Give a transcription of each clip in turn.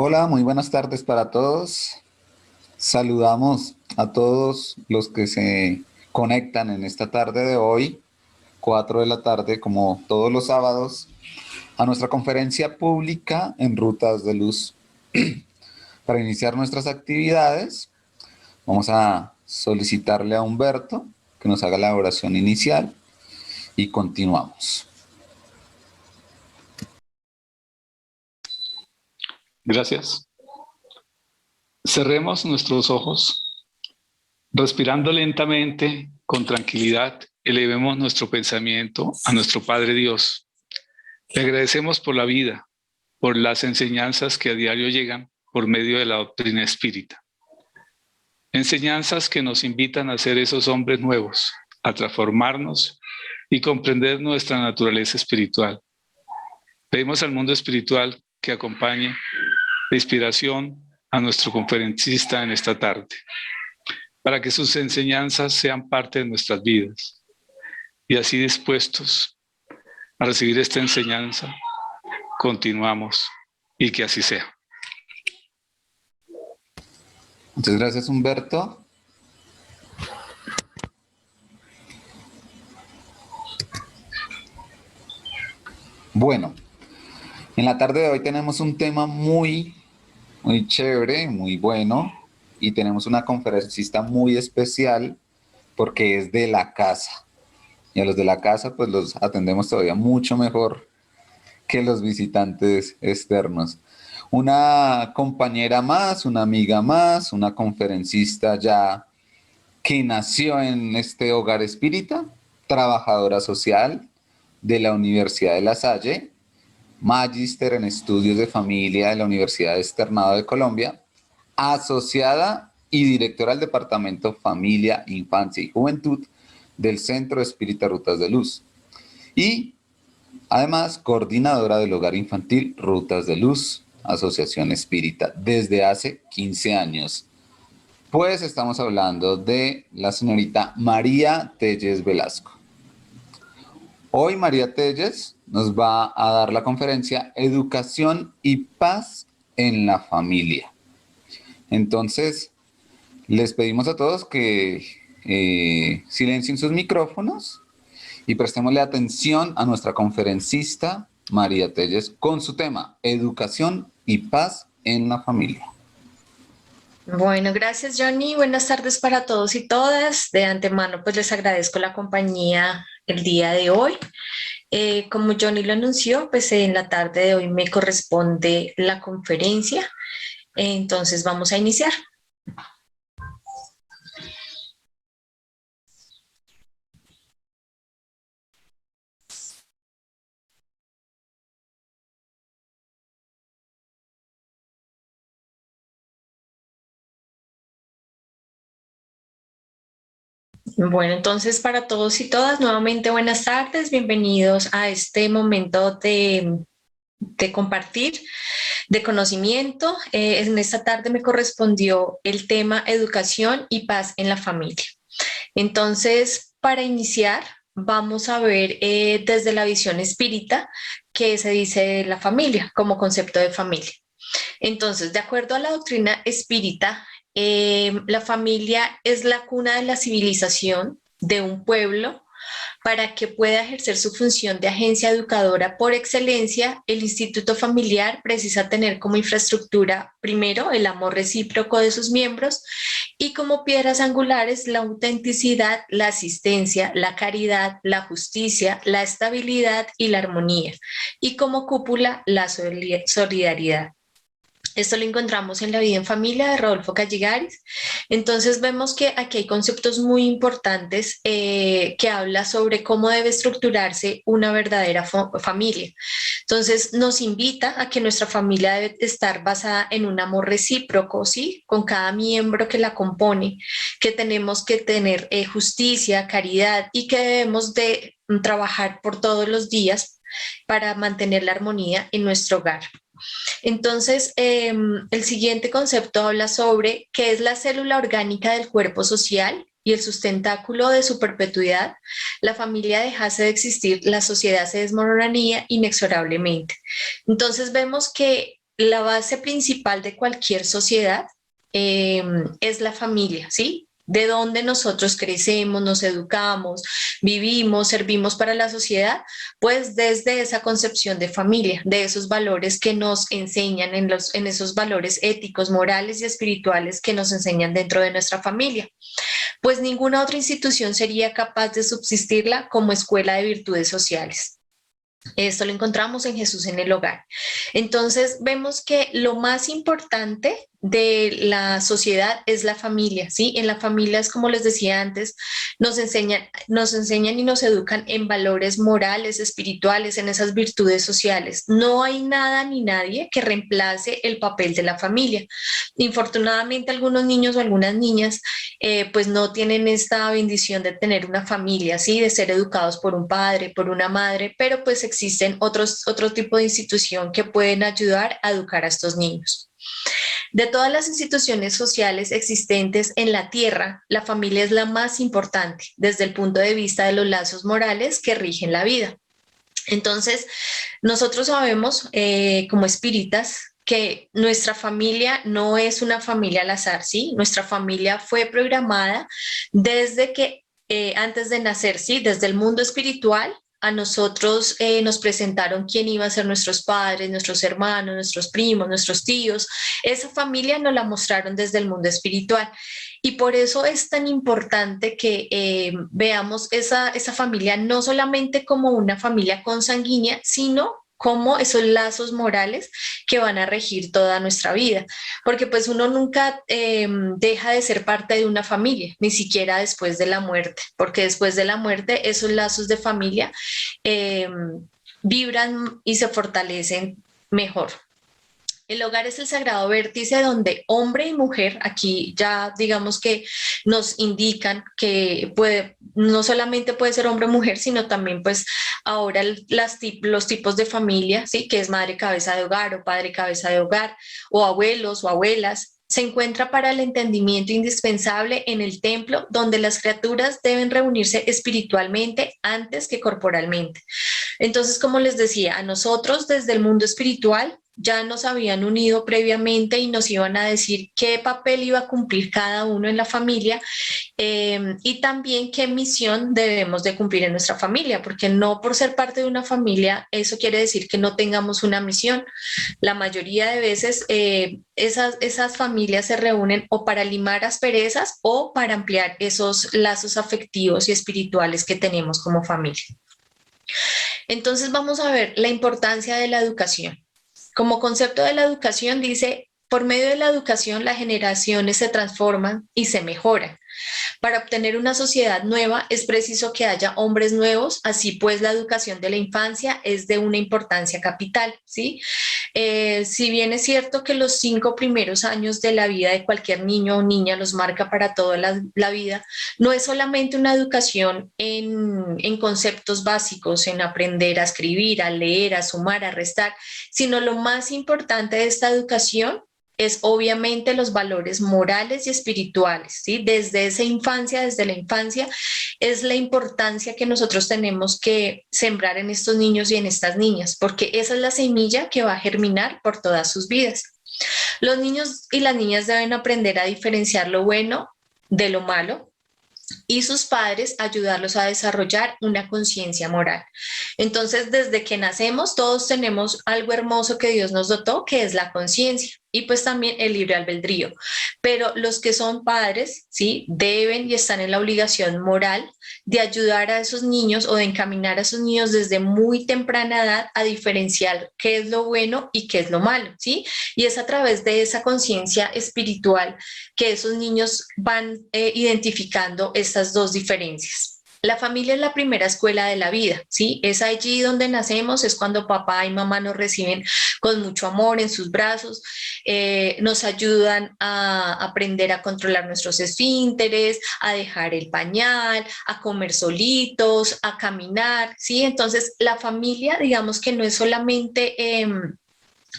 Hola, muy buenas tardes para todos. Saludamos a todos los que se conectan en esta tarde de hoy, 4 de la tarde, como todos los sábados, a nuestra conferencia pública en Rutas de Luz. Para iniciar nuestras actividades, vamos a solicitarle a Humberto que nos haga la oración inicial y continuamos. Gracias. Cerremos nuestros ojos. Respirando lentamente, con tranquilidad, elevemos nuestro pensamiento a nuestro Padre Dios. Le agradecemos por la vida, por las enseñanzas que a diario llegan por medio de la doctrina espírita. Enseñanzas que nos invitan a ser esos hombres nuevos, a transformarnos y comprender nuestra naturaleza espiritual. Pedimos al mundo espiritual que acompañe de inspiración a nuestro conferencista en esta tarde, para que sus enseñanzas sean parte de nuestras vidas. Y así dispuestos a recibir esta enseñanza, continuamos y que así sea. Muchas gracias, Humberto. Bueno, en la tarde de hoy tenemos un tema muy chévere, muy bueno, y tenemos una conferencista muy especial porque es de la casa. Y a los de la casa pues los atendemos todavía mucho mejor que los visitantes externos. Una compañera más, una amiga más, una conferencista ya que nació en este hogar espírita, trabajadora social de la Universidad de La Salle, magíster en estudios de familia de la Universidad Externado de Colombia, asociada y directora del Departamento Familia, Infancia y Juventud del Centro Espírita Rutas de Luz. Y además, coordinadora del Hogar Infantil Rutas de Luz, Asociación Espírita, desde hace 15 años. Pues estamos hablando de la señorita María Telles Velasco. Hoy María Telles nos va a dar la conferencia Educación y Paz en la Familia. Entonces, les pedimos a todos que silencien sus micrófonos y prestémosle atención a nuestra conferencista María Telles con su tema Educación y Paz en la Familia. Bueno, gracias Johnny. Buenas tardes para todos y todas. De antemano, pues les agradezco la compañía el día de hoy. Como Johnny lo anunció, pues en la tarde de hoy me corresponde la conferencia. Entonces vamos a iniciar. Bueno, entonces para todos y todas, nuevamente buenas tardes, bienvenidos a este momento de compartir, de conocimiento. En esta tarde me correspondió el tema educación y paz en la familia. Entonces, para iniciar, vamos a ver desde la visión espírita qué se dice de la familia como concepto de familia. Entonces, de acuerdo a la doctrina espírita, la familia es la cuna de la civilización de un pueblo. Para que pueda ejercer su función de agencia educadora por excelencia, el Instituto Familiar precisa tener como infraestructura, primero, el amor recíproco de sus miembros y como piedras angulares la autenticidad, la asistencia, la caridad, la justicia, la estabilidad y la armonía, y como cúpula la solidaridad. Esto lo encontramos en La vida en familia de Rodolfo Calligaris. Entonces vemos que aquí hay conceptos muy importantes que habla sobre cómo debe estructurarse una verdadera familia. Entonces nos invita a que nuestra familia debe estar basada en un amor recíproco, ¿sí? Con cada miembro que la compone, que tenemos que tener justicia, caridad y que debemos de trabajar por todos los días para mantener la armonía en nuestro hogar. Entonces, el siguiente concepto habla sobre qué es la célula orgánica del cuerpo social y el sustentáculo de su perpetuidad. La familia dejase de existir, la sociedad se desmoronaría inexorablemente. Entonces, vemos que la base principal de cualquier sociedad es la familia, ¿sí? De donde nosotros crecemos, nos educamos, vivimos, servimos para la sociedad, pues desde esa concepción de familia, de esos valores que nos enseñan, en esos valores éticos, morales y espirituales que nos enseñan dentro de nuestra familia. Pues ninguna otra institución sería capaz de subsistirla como escuela de virtudes sociales. Esto lo encontramos en Jesús en el hogar. Entonces vemos que lo más importante de la sociedad es la familia, ¿sí? En la familia es como les decía antes, nos enseñan y nos educan en valores morales, espirituales, en esas virtudes sociales. No hay nada ni nadie que reemplace el papel de la familia. Infortunadamente algunos niños o algunas niñas pues no tienen esta bendición de tener una familia, ¿sí? De ser educados por un padre, por una madre, pero pues existen otro tipo de institución que pueden ayudar a educar a estos niños. De todas las instituciones sociales existentes en la Tierra, la familia es la más importante desde el punto de vista de los lazos morales que rigen la vida. Entonces, nosotros sabemos como espíritas que nuestra familia no es una familia al azar, ¿sí? Nuestra familia fue programada desde que antes de nacer, ¿sí? Desde el mundo espiritual a nosotros nos presentaron quién iba a ser nuestros padres, nuestros hermanos, nuestros primos, nuestros tíos. Esa familia nos la mostraron desde el mundo espiritual. Y por eso es tan importante que veamos esa familia no solamente como una familia consanguínea, sino como esos lazos morales que van a regir toda nuestra vida, porque pues uno nunca deja de ser parte de una familia, ni siquiera después de la muerte, porque después de la muerte esos lazos de familia vibran y se fortalecen mejor. El hogar es el sagrado vértice donde hombre y mujer, aquí ya digamos que nos indican que no solamente puede ser hombre o mujer, sino también pues ahora los tipos de familia, ¿sí? Que es madre cabeza de hogar o padre cabeza de hogar, o abuelos o abuelas, se encuentra para el entendimiento indispensable en el templo donde las criaturas deben reunirse espiritualmente antes que corporalmente. Entonces, como les decía, a nosotros desde el mundo espiritual ya nos habían unido previamente y nos iban a decir qué papel iba a cumplir cada uno en la familia, y también qué misión debemos de cumplir en nuestra familia, porque no por ser parte de una familia eso quiere decir que no tengamos una misión. La mayoría de veces esas familias se reúnen o para limar asperezas o para ampliar esos lazos afectivos y espirituales que tenemos como familia. Entonces vamos a ver la importancia de la educación. Como concepto de la educación dice, por medio de la educación las generaciones se transforman y se mejoran. Para obtener una sociedad nueva es preciso que haya hombres nuevos, así pues la educación de la infancia es de una importancia capital, ¿sí? Si bien es cierto que los 5 primeros años de la vida de cualquier niño o niña los marca para toda la vida, no es solamente una educación en conceptos básicos, en aprender a escribir, a leer, a sumar, a restar, sino lo más importante de esta educación es obviamente los valores morales y espirituales, ¿sí? Desde esa infancia, desde la infancia, es la importancia que nosotros tenemos que sembrar en estos niños y en estas niñas, porque esa es la semilla que va a germinar por todas sus vidas. Los niños y las niñas deben aprender a diferenciar lo bueno de lo malo, y sus padres ayudarlos a desarrollar una conciencia moral. Entonces, desde que nacemos, todos tenemos algo hermoso que Dios nos dotó, que es la conciencia y pues también el libre albedrío. Pero los que son padres, ¿sí? Deben y están en la obligación moral de ayudar a esos niños o de encaminar a esos niños desde muy temprana edad a diferenciar qué es lo bueno y qué es lo malo, ¿sí? Y es a través de esa conciencia espiritual que esos niños van identificando estas dos diferencias. La familia es la primera escuela de la vida, ¿sí? Es allí donde nacemos, es cuando papá y mamá nos reciben con mucho amor en sus brazos, nos ayudan a aprender a controlar nuestros esfínteres, a dejar el pañal, a comer solitos, a caminar, ¿sí? Entonces, la familia, digamos que no es solamente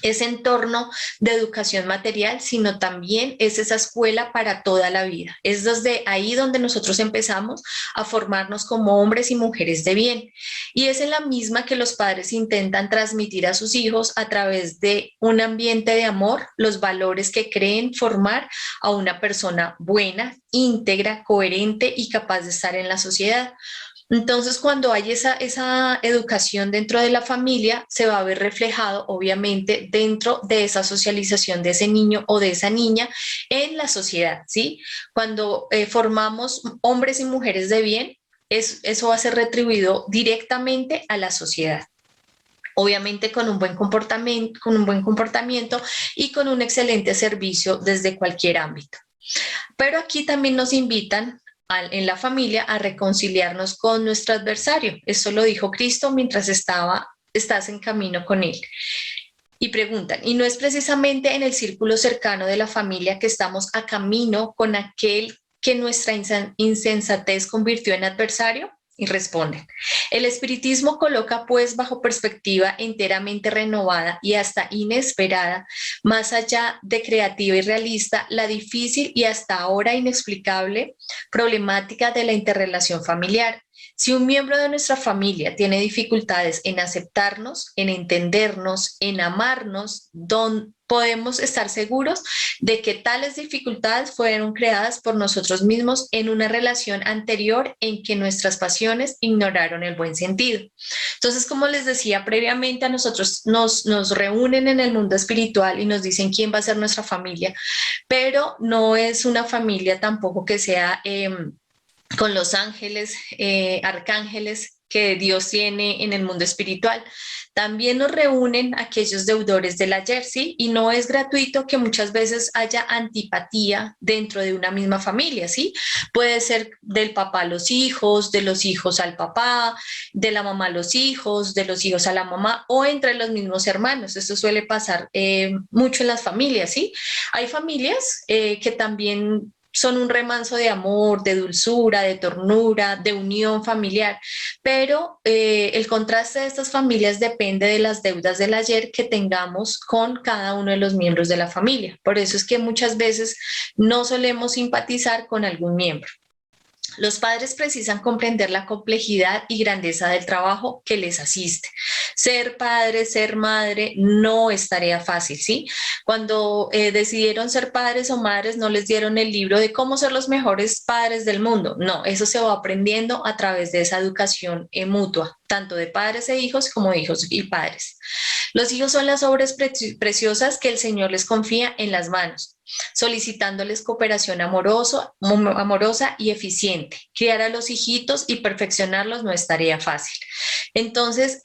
ese entorno de educación material, sino también es esa escuela para toda la vida. Es desde ahí donde nosotros empezamos a formarnos como hombres y mujeres de bien. Y es en la misma que los padres intentan transmitir a sus hijos a través de un ambiente de amor, los valores que creen formar a una persona buena, íntegra, coherente y capaz de estar en la sociedad. Entonces, cuando hay esa educación dentro de la familia, se va a ver reflejado, obviamente, dentro de esa socialización de ese niño o de esa niña en la sociedad, ¿sí? Cuando formamos hombres y mujeres de bien, eso va a ser retribuido directamente a la sociedad. Obviamente con un buen comportamiento y con un excelente servicio desde cualquier ámbito. Pero aquí también nos invitan en la familia a reconciliarnos con nuestro adversario. Eso lo dijo Cristo mientras estás en camino con él. Y preguntan, ¿y no es precisamente en el círculo cercano de la familia que estamos a camino con aquel que nuestra insensatez convirtió en adversario? Y responden, el espiritismo coloca pues bajo perspectiva enteramente renovada y hasta inesperada, más allá de creativa y realista, la difícil y hasta ahora inexplicable problemática de la interrelación familiar. Si un miembro de nuestra familia tiene dificultades en aceptarnos, en entendernos, en amarnos, podemos estar seguros de que tales dificultades fueron creadas por nosotros mismos en una relación anterior en que nuestras pasiones ignoraron el buen sentido. Entonces, como les decía previamente, a nosotros nos reúnen en el mundo espiritual y nos dicen quién va a ser nuestra familia, pero no es una familia tampoco que sea con los ángeles, arcángeles que Dios tiene en el mundo espiritual. También nos reúnen aquellos deudores del ayer, ¿sí? Y no es gratuito que muchas veces haya antipatía dentro de una misma familia, ¿sí? Puede ser del papá a los hijos, de los hijos al papá, de la mamá a los hijos, de los hijos a la mamá o entre los mismos hermanos. Esto suele pasar mucho en las familias, ¿sí? Hay familias que también son un remanso de amor, de dulzura, de ternura, de unión familiar, pero el contraste de estas familias depende de las deudas del ayer que tengamos con cada uno de los miembros de la familia. Por eso es que muchas veces no solemos simpatizar con algún miembro. Los padres precisan comprender la complejidad y grandeza del trabajo que les asiste. Ser padre, ser madre no es tarea fácil, ¿sí? Cuando decidieron ser padres o madres no les dieron el libro de cómo ser los mejores padres del mundo. No, eso se va aprendiendo a través de esa educación mutua, tanto de padres e hijos como de hijos y padres. Los hijos son las obras preciosas que el Señor les confía en las manos, solicitándoles cooperación amorosa y eficiente. Criar a los hijitos y perfeccionarlos no es tarea fácil. Entonces,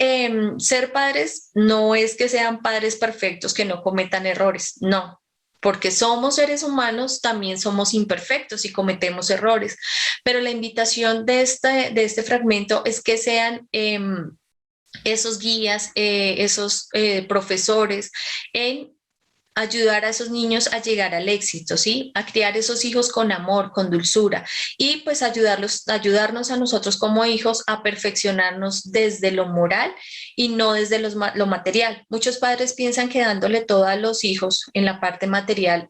ser padres no es que sean padres perfectos, que no cometan errores, no. Porque somos seres humanos, también somos imperfectos y cometemos errores. Pero la invitación de este fragmento es que sean esos guías, esos profesores en ayudar a esos niños a llegar al éxito, ¿sí? A criar esos hijos con amor, con dulzura y pues ayudarnos a nosotros como hijos a perfeccionarnos desde lo moral y no desde lo material. Muchos padres piensan que dándole todo a los hijos en la parte material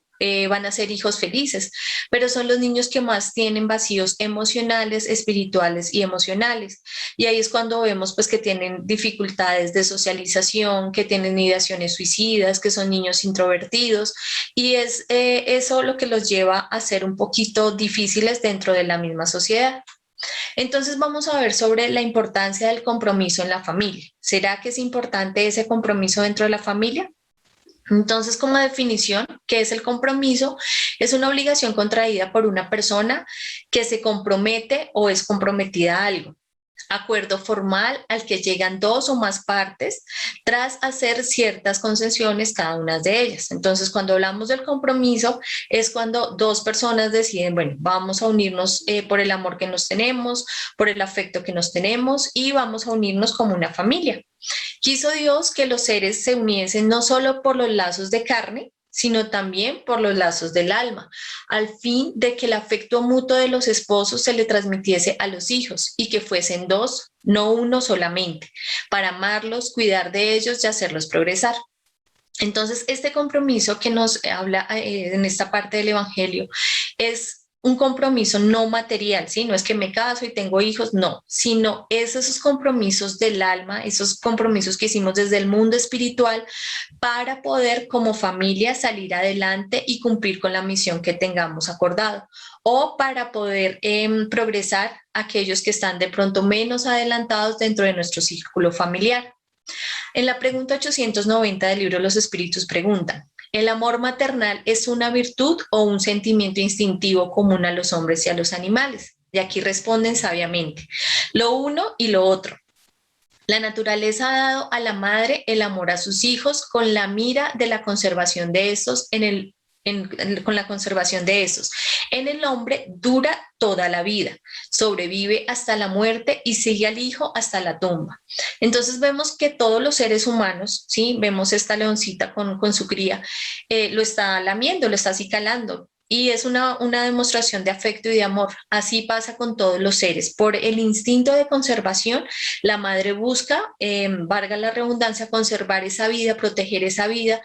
van a ser hijos felices, pero son los niños que más tienen vacíos emocionales, espirituales y emocionales. Y ahí es cuando vemos pues que tienen dificultades de socialización, que tienen ideaciones suicidas, que son niños introvertidos y es eso lo que los lleva a ser un poquito difíciles dentro de la misma sociedad. Entonces vamos a ver sobre la importancia del compromiso en la familia. ¿Será que es importante ese compromiso dentro de la familia? Entonces, como definición, ¿qué es el compromiso? Es una obligación contraída por una persona que se compromete o es comprometida a algo. Acuerdo formal al que llegan dos o más partes tras hacer ciertas concesiones cada una de ellas. Entonces, cuando hablamos del compromiso, es cuando dos personas deciden, bueno, vamos a unirnos por el amor que nos tenemos, por el afecto que nos tenemos y vamos a unirnos como una familia. Quiso Dios que los seres se uniesen no solo por los lazos de carne, sino también por los lazos del alma, al fin de que el afecto mutuo de los esposos se le transmitiese a los hijos y que fuesen dos, no uno solamente, para amarlos, cuidar de ellos y hacerlos progresar. Entonces, este compromiso que nos habla en esta parte del Evangelio es un compromiso no material, ¿sí? No es que me caso y tengo hijos, no, sino es esos compromisos del alma, esos compromisos que hicimos desde el mundo espiritual para poder como familia salir adelante y cumplir con la misión que tengamos acordado o para poder progresar aquellos que están de pronto menos adelantados dentro de nuestro círculo familiar. En la pregunta 890 del libro Los Espíritus preguntan, ¿el amor maternal es una virtud o un sentimiento instintivo común a los hombres y a los animales? Y aquí responden sabiamente, lo uno y lo otro. La naturaleza ha dado a la madre el amor a sus hijos con la mira de la conservación de estos con la conservación de esos. En el hombre dura toda la vida, sobrevive hasta la muerte y sigue al hijo hasta la tumba. Entonces vemos que todos los seres humanos, ¿sí? Vemos esta leoncita con su cría, lo está lamiendo, lo está acicalando. Y es una demostración de afecto y de amor. Así pasa con todos los seres. Por el instinto de conservación, la madre busca, valga la redundancia, conservar esa vida, proteger esa vida,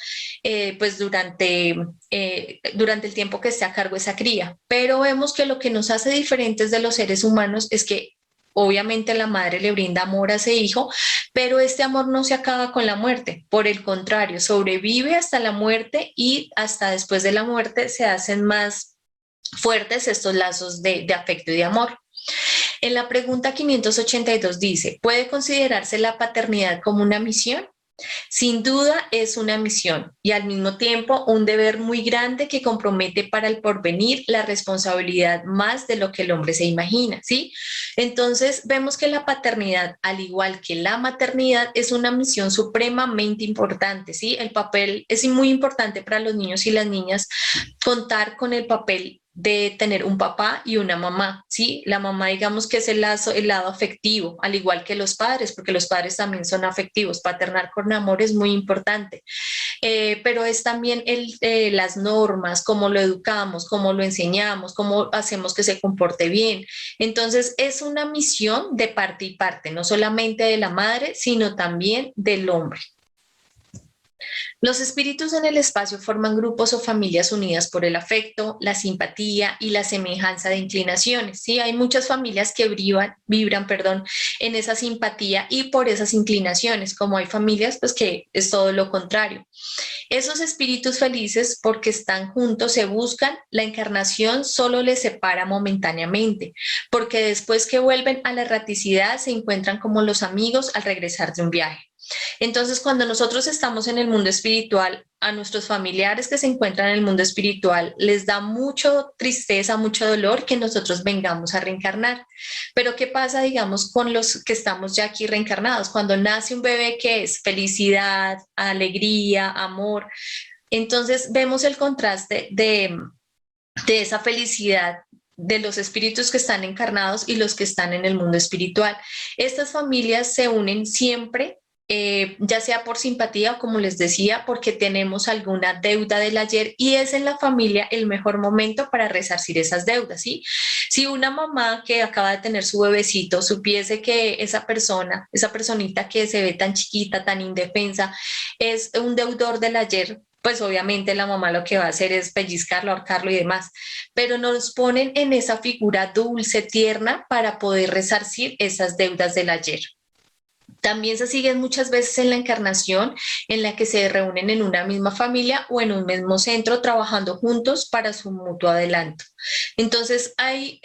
pues durante el tiempo que esté a cargo esa cría. Pero vemos que lo que nos hace diferentes de los seres humanos es que obviamente la madre le brinda amor a ese hijo, pero este amor no se acaba con la muerte. Por el contrario, sobrevive hasta la muerte y hasta después de la muerte se hacen más fuertes estos lazos de afecto y de amor. En la pregunta 582 dice, ¿puede considerarse la paternidad como una misión? Sin duda es una misión y al mismo tiempo un deber muy grande que compromete para el porvenir la responsabilidad más de lo que el hombre se imagina, ¿sí? Entonces vemos que la paternidad, al igual que la maternidad, es una misión supremamente importante, ¿sí? El papel es muy importante para los niños y las niñas contar con el papel de tener un papá y una mamá, ¿sí? La mamá, digamos que es el lado afectivo, al igual que los padres, porque los padres también son afectivos. Paternar con amor es muy importante, pero es también las normas, cómo lo educamos, cómo lo enseñamos, cómo hacemos que se comporte bien. Entonces, es una misión de parte y parte, no solamente de la madre, sino también del hombre. Los espíritus en el espacio forman grupos o familias unidas por el afecto, la simpatía y la semejanza de inclinaciones. ¿Sí? Hay muchas familias que vibran, en esa simpatía y por esas inclinaciones, como hay familias pues, que es todo lo contrario. Esos espíritus felices, porque están juntos, se buscan, la encarnación solo les separa momentáneamente, porque después que vuelven a la erraticidad se encuentran como los amigos al regresar de un viaje. Entonces, cuando nosotros estamos en el mundo espiritual, a nuestros familiares que se encuentran en el mundo espiritual les da mucho tristeza, mucho dolor que nosotros vengamos a reencarnar. Pero ¿qué pasa, digamos, con los que estamos ya aquí reencarnados? Cuando nace un bebé, que es felicidad, alegría, amor. Entonces vemos el contraste de esa felicidad de los espíritus que están encarnados y los que están en el mundo espiritual. Estas familias se unen siempre, ya sea por simpatía o como les decía, porque tenemos alguna deuda del ayer y es en la familia el mejor momento para resarcir esas deudas, ¿sí? Si una mamá que acaba de tener su bebecito supiese que esa persona, esa personita que se ve tan chiquita, tan indefensa, es un deudor del ayer, pues obviamente la mamá lo que va a hacer es pellizcarlo, ahorcarlo y demás, pero nos ponen en esa figura dulce, tierna, para poder resarcir esas deudas del ayer. También se siguen muchas veces en la encarnación en la que se reúnen en una misma familia o en un mismo centro trabajando juntos para su mutuo adelanto. Entonces hay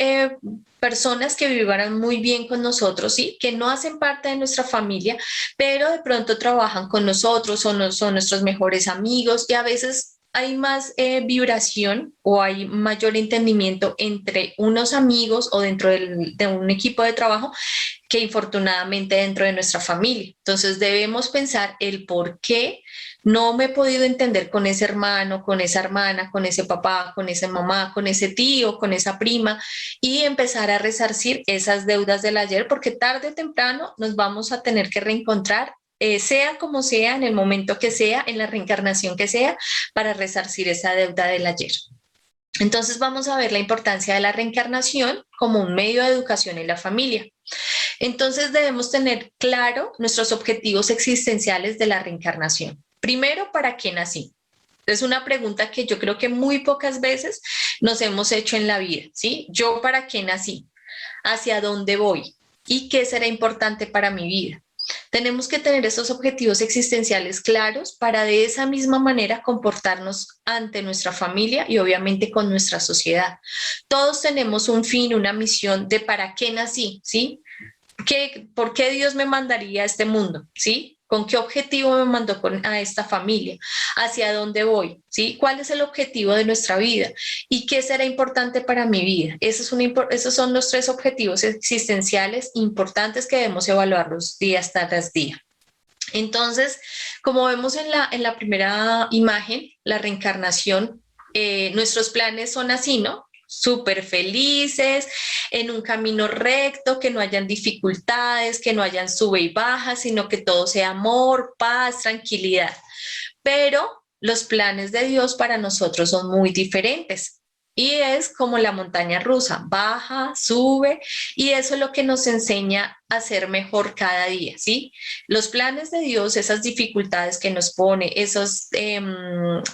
personas que vivirán muy bien con nosotros, ¿sí? Que no hacen parte de nuestra familia, pero de pronto trabajan con nosotros, son nuestros mejores amigos y a veces hay más vibración o hay mayor entendimiento entre unos amigos o dentro de un equipo de trabajo que infortunadamente dentro de nuestra familia. Entonces debemos pensar el por qué no me he podido entender con ese hermano, con esa hermana, con ese papá, con esa mamá, con ese tío, con esa prima y empezar a resarcir esas deudas del ayer porque tarde o temprano nos vamos a tener que reencontrar, sea como sea, en el momento que sea, en la reencarnación que sea, para resarcir esa deuda del ayer. Entonces vamos a ver la importancia de la reencarnación como un medio de educación en la familia. Entonces debemos tener claro nuestros objetivos existenciales de la reencarnación. Primero, ¿para qué nací? Es una pregunta que yo creo que muy pocas veces nos hemos hecho en la vida, ¿sí? ¿Yo para qué nací? ¿Hacia dónde voy? ¿Y qué será importante para mi vida? Tenemos que tener esos objetivos existenciales claros para de esa misma manera comportarnos ante nuestra familia y obviamente con nuestra sociedad. Todos tenemos un fin, una misión de para qué nací, ¿sí? ¿Por qué Dios me mandaría a este mundo? ¿Sí? ¿Con qué objetivo me mandó a esta familia? ¿Hacia dónde voy? ¿Sí? ¿Cuál es el objetivo de nuestra vida? ¿Y qué será importante para mi vida? Esos son los 3 objetivos existenciales importantes que debemos evaluarlos día tras día. Entonces, como vemos en la primera imagen, la reencarnación, nuestros planes son así, ¿no? Súper felices, en un camino recto, que no hayan dificultades, que no hayan sube y baja, sino que todo sea amor, paz, tranquilidad. Pero los planes de Dios para nosotros son muy diferentes. Y es como la montaña rusa, baja, sube, y eso es lo que nos enseña a ser mejor cada día, ¿sí? Los planes de Dios, esas dificultades que nos pone, esas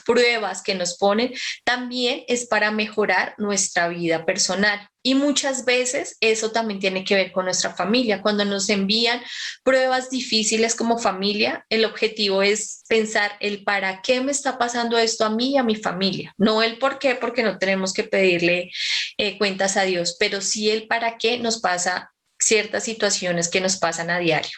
pruebas que nos ponen, también es para mejorar nuestra vida personal. Y muchas veces eso también tiene que ver con nuestra familia. Cuando nos envían pruebas difíciles como familia, el objetivo es pensar el para qué me está pasando esto a mí y a mi familia. No el por qué, porque no tenemos que pedirle cuentas a Dios, pero sí el para qué nos pasa ciertas situaciones que nos pasan a diario.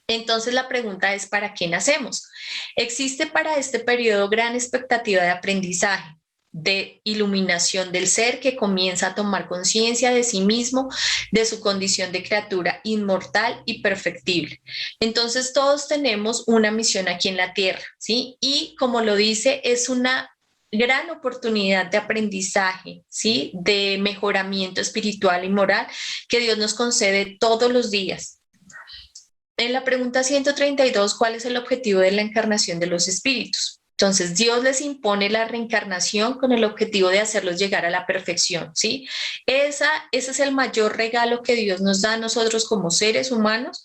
Entonces la pregunta es, ¿para qué nacemos? Existe para este periodo gran expectativa de aprendizaje, de iluminación del ser que comienza a tomar conciencia de sí mismo, de su condición de criatura inmortal y perfectible. Entonces todos tenemos una misión aquí en la tierra, ¿sí? Y como lo dice, es una gran oportunidad de aprendizaje, ¿sí? De mejoramiento espiritual y moral que Dios nos concede todos los días. En la pregunta 132, ¿cuál es el objetivo de la encarnación de los espíritus? Entonces, Dios les impone la reencarnación con el objetivo de hacerlos llegar a la perfección, ¿sí? Ese es el mayor regalo que Dios nos da a nosotros como seres humanos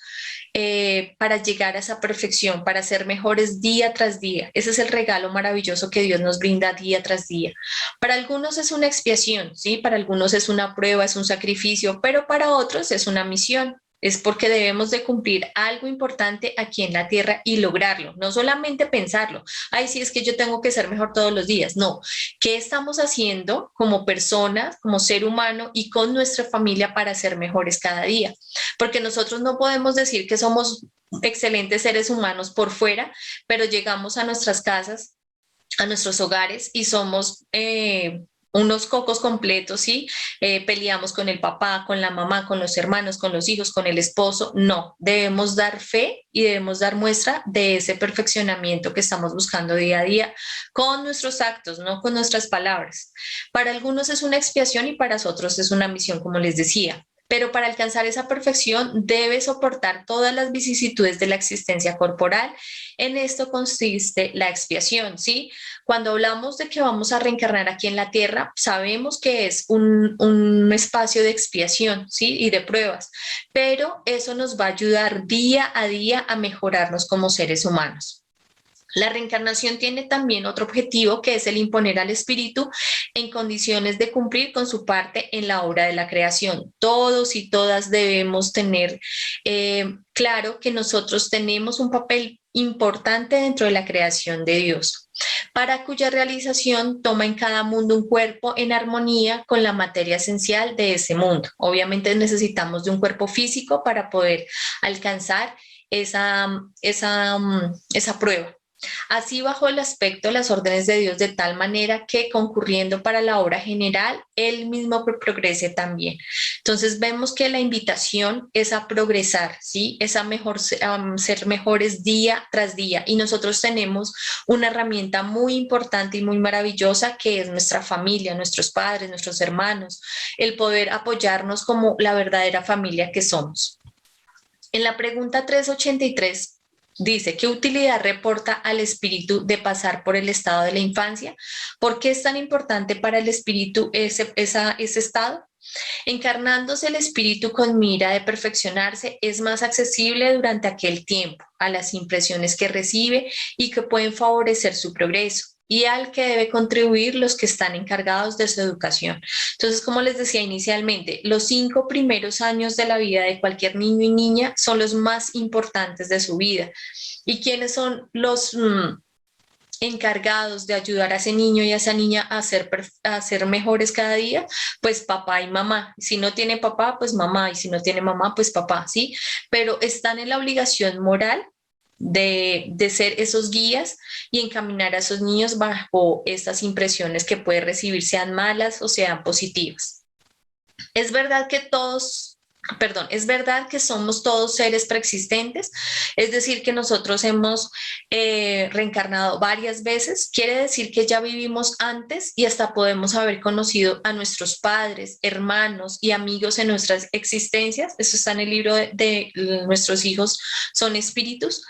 para llegar a esa perfección, para ser mejores día tras día. Ese es el regalo maravilloso que Dios nos brinda día tras día. Para algunos es una expiación, ¿sí? Para algunos es una prueba, es un sacrificio, pero para otros es una misión. Es porque debemos de cumplir algo importante aquí en la tierra y lograrlo, no solamente pensarlo, ay, sí, es que yo tengo que ser mejor todos los días, no, ¿qué estamos haciendo como personas, como ser humano y con nuestra familia para ser mejores cada día? Porque nosotros no podemos decir que somos excelentes seres humanos por fuera, pero llegamos a nuestras casas, a nuestros hogares y somos unos cocos completos, ¿sí? Peleamos con el papá, con la mamá, con los hermanos, con los hijos, con el esposo. No, debemos dar fe y debemos dar muestra de ese perfeccionamiento que estamos buscando día a día con nuestros actos, no con nuestras palabras. Para algunos es una expiación y para otros es una misión, como les decía. Pero para alcanzar esa perfección debe soportar todas las vicisitudes de la existencia corporal. En esto consiste la expiación, ¿sí? Cuando hablamos de que vamos a reencarnar aquí en la tierra, sabemos que es un espacio de expiación, ¿sí? Y de pruebas, pero eso nos va a ayudar día a día a mejorarnos como seres humanos. La reencarnación tiene también otro objetivo que es el imponer al espíritu en condiciones de cumplir con su parte en la obra de la creación. Todos y todas debemos tener claro que nosotros tenemos un papel importante dentro de la creación de Dios, para cuya realización toma en cada mundo un cuerpo en armonía con la materia esencial de ese mundo. Obviamente necesitamos de un cuerpo físico para poder alcanzar esa prueba. Así bajo el aspecto las órdenes de Dios de tal manera que concurriendo para la obra general, Él mismo progrese también. Entonces vemos que la invitación es a progresar, ¿sí? Es a ser mejores día tras día y nosotros tenemos una herramienta muy importante y muy maravillosa que es nuestra familia, nuestros padres, nuestros hermanos, el poder apoyarnos como la verdadera familia que somos. En la pregunta 383 dice, ¿qué utilidad reporta al espíritu de pasar por el estado de la infancia? ¿Por qué es tan importante para el espíritu ese estado? Encarnándose el espíritu con mira de perfeccionarse, es más accesible durante aquel tiempo a las impresiones que recibe y que pueden favorecer su progreso, y al que debe contribuir los que están encargados de su educación. Entonces, como les decía inicialmente, los 5 primeros años de la vida de cualquier niño y niña son los más importantes de su vida. ¿Y quiénes son los encargados de ayudar a ese niño y a esa niña a ser mejores cada día? Pues papá y mamá. Si no tiene papá, pues mamá, y si no tiene mamá, pues papá, ¿sí? Pero están en la obligación moral de ser esos guías y encaminar a esos niños bajo estas impresiones que puede recibir, sean malas o sean positivas. Es verdad que es verdad que somos todos seres preexistentes, es decir, que nosotros hemos reencarnado varias veces, quiere decir que ya vivimos antes y hasta podemos haber conocido a nuestros padres, hermanos y amigos en nuestras existencias. Eso está en el libro de Nuestros hijos son espíritus.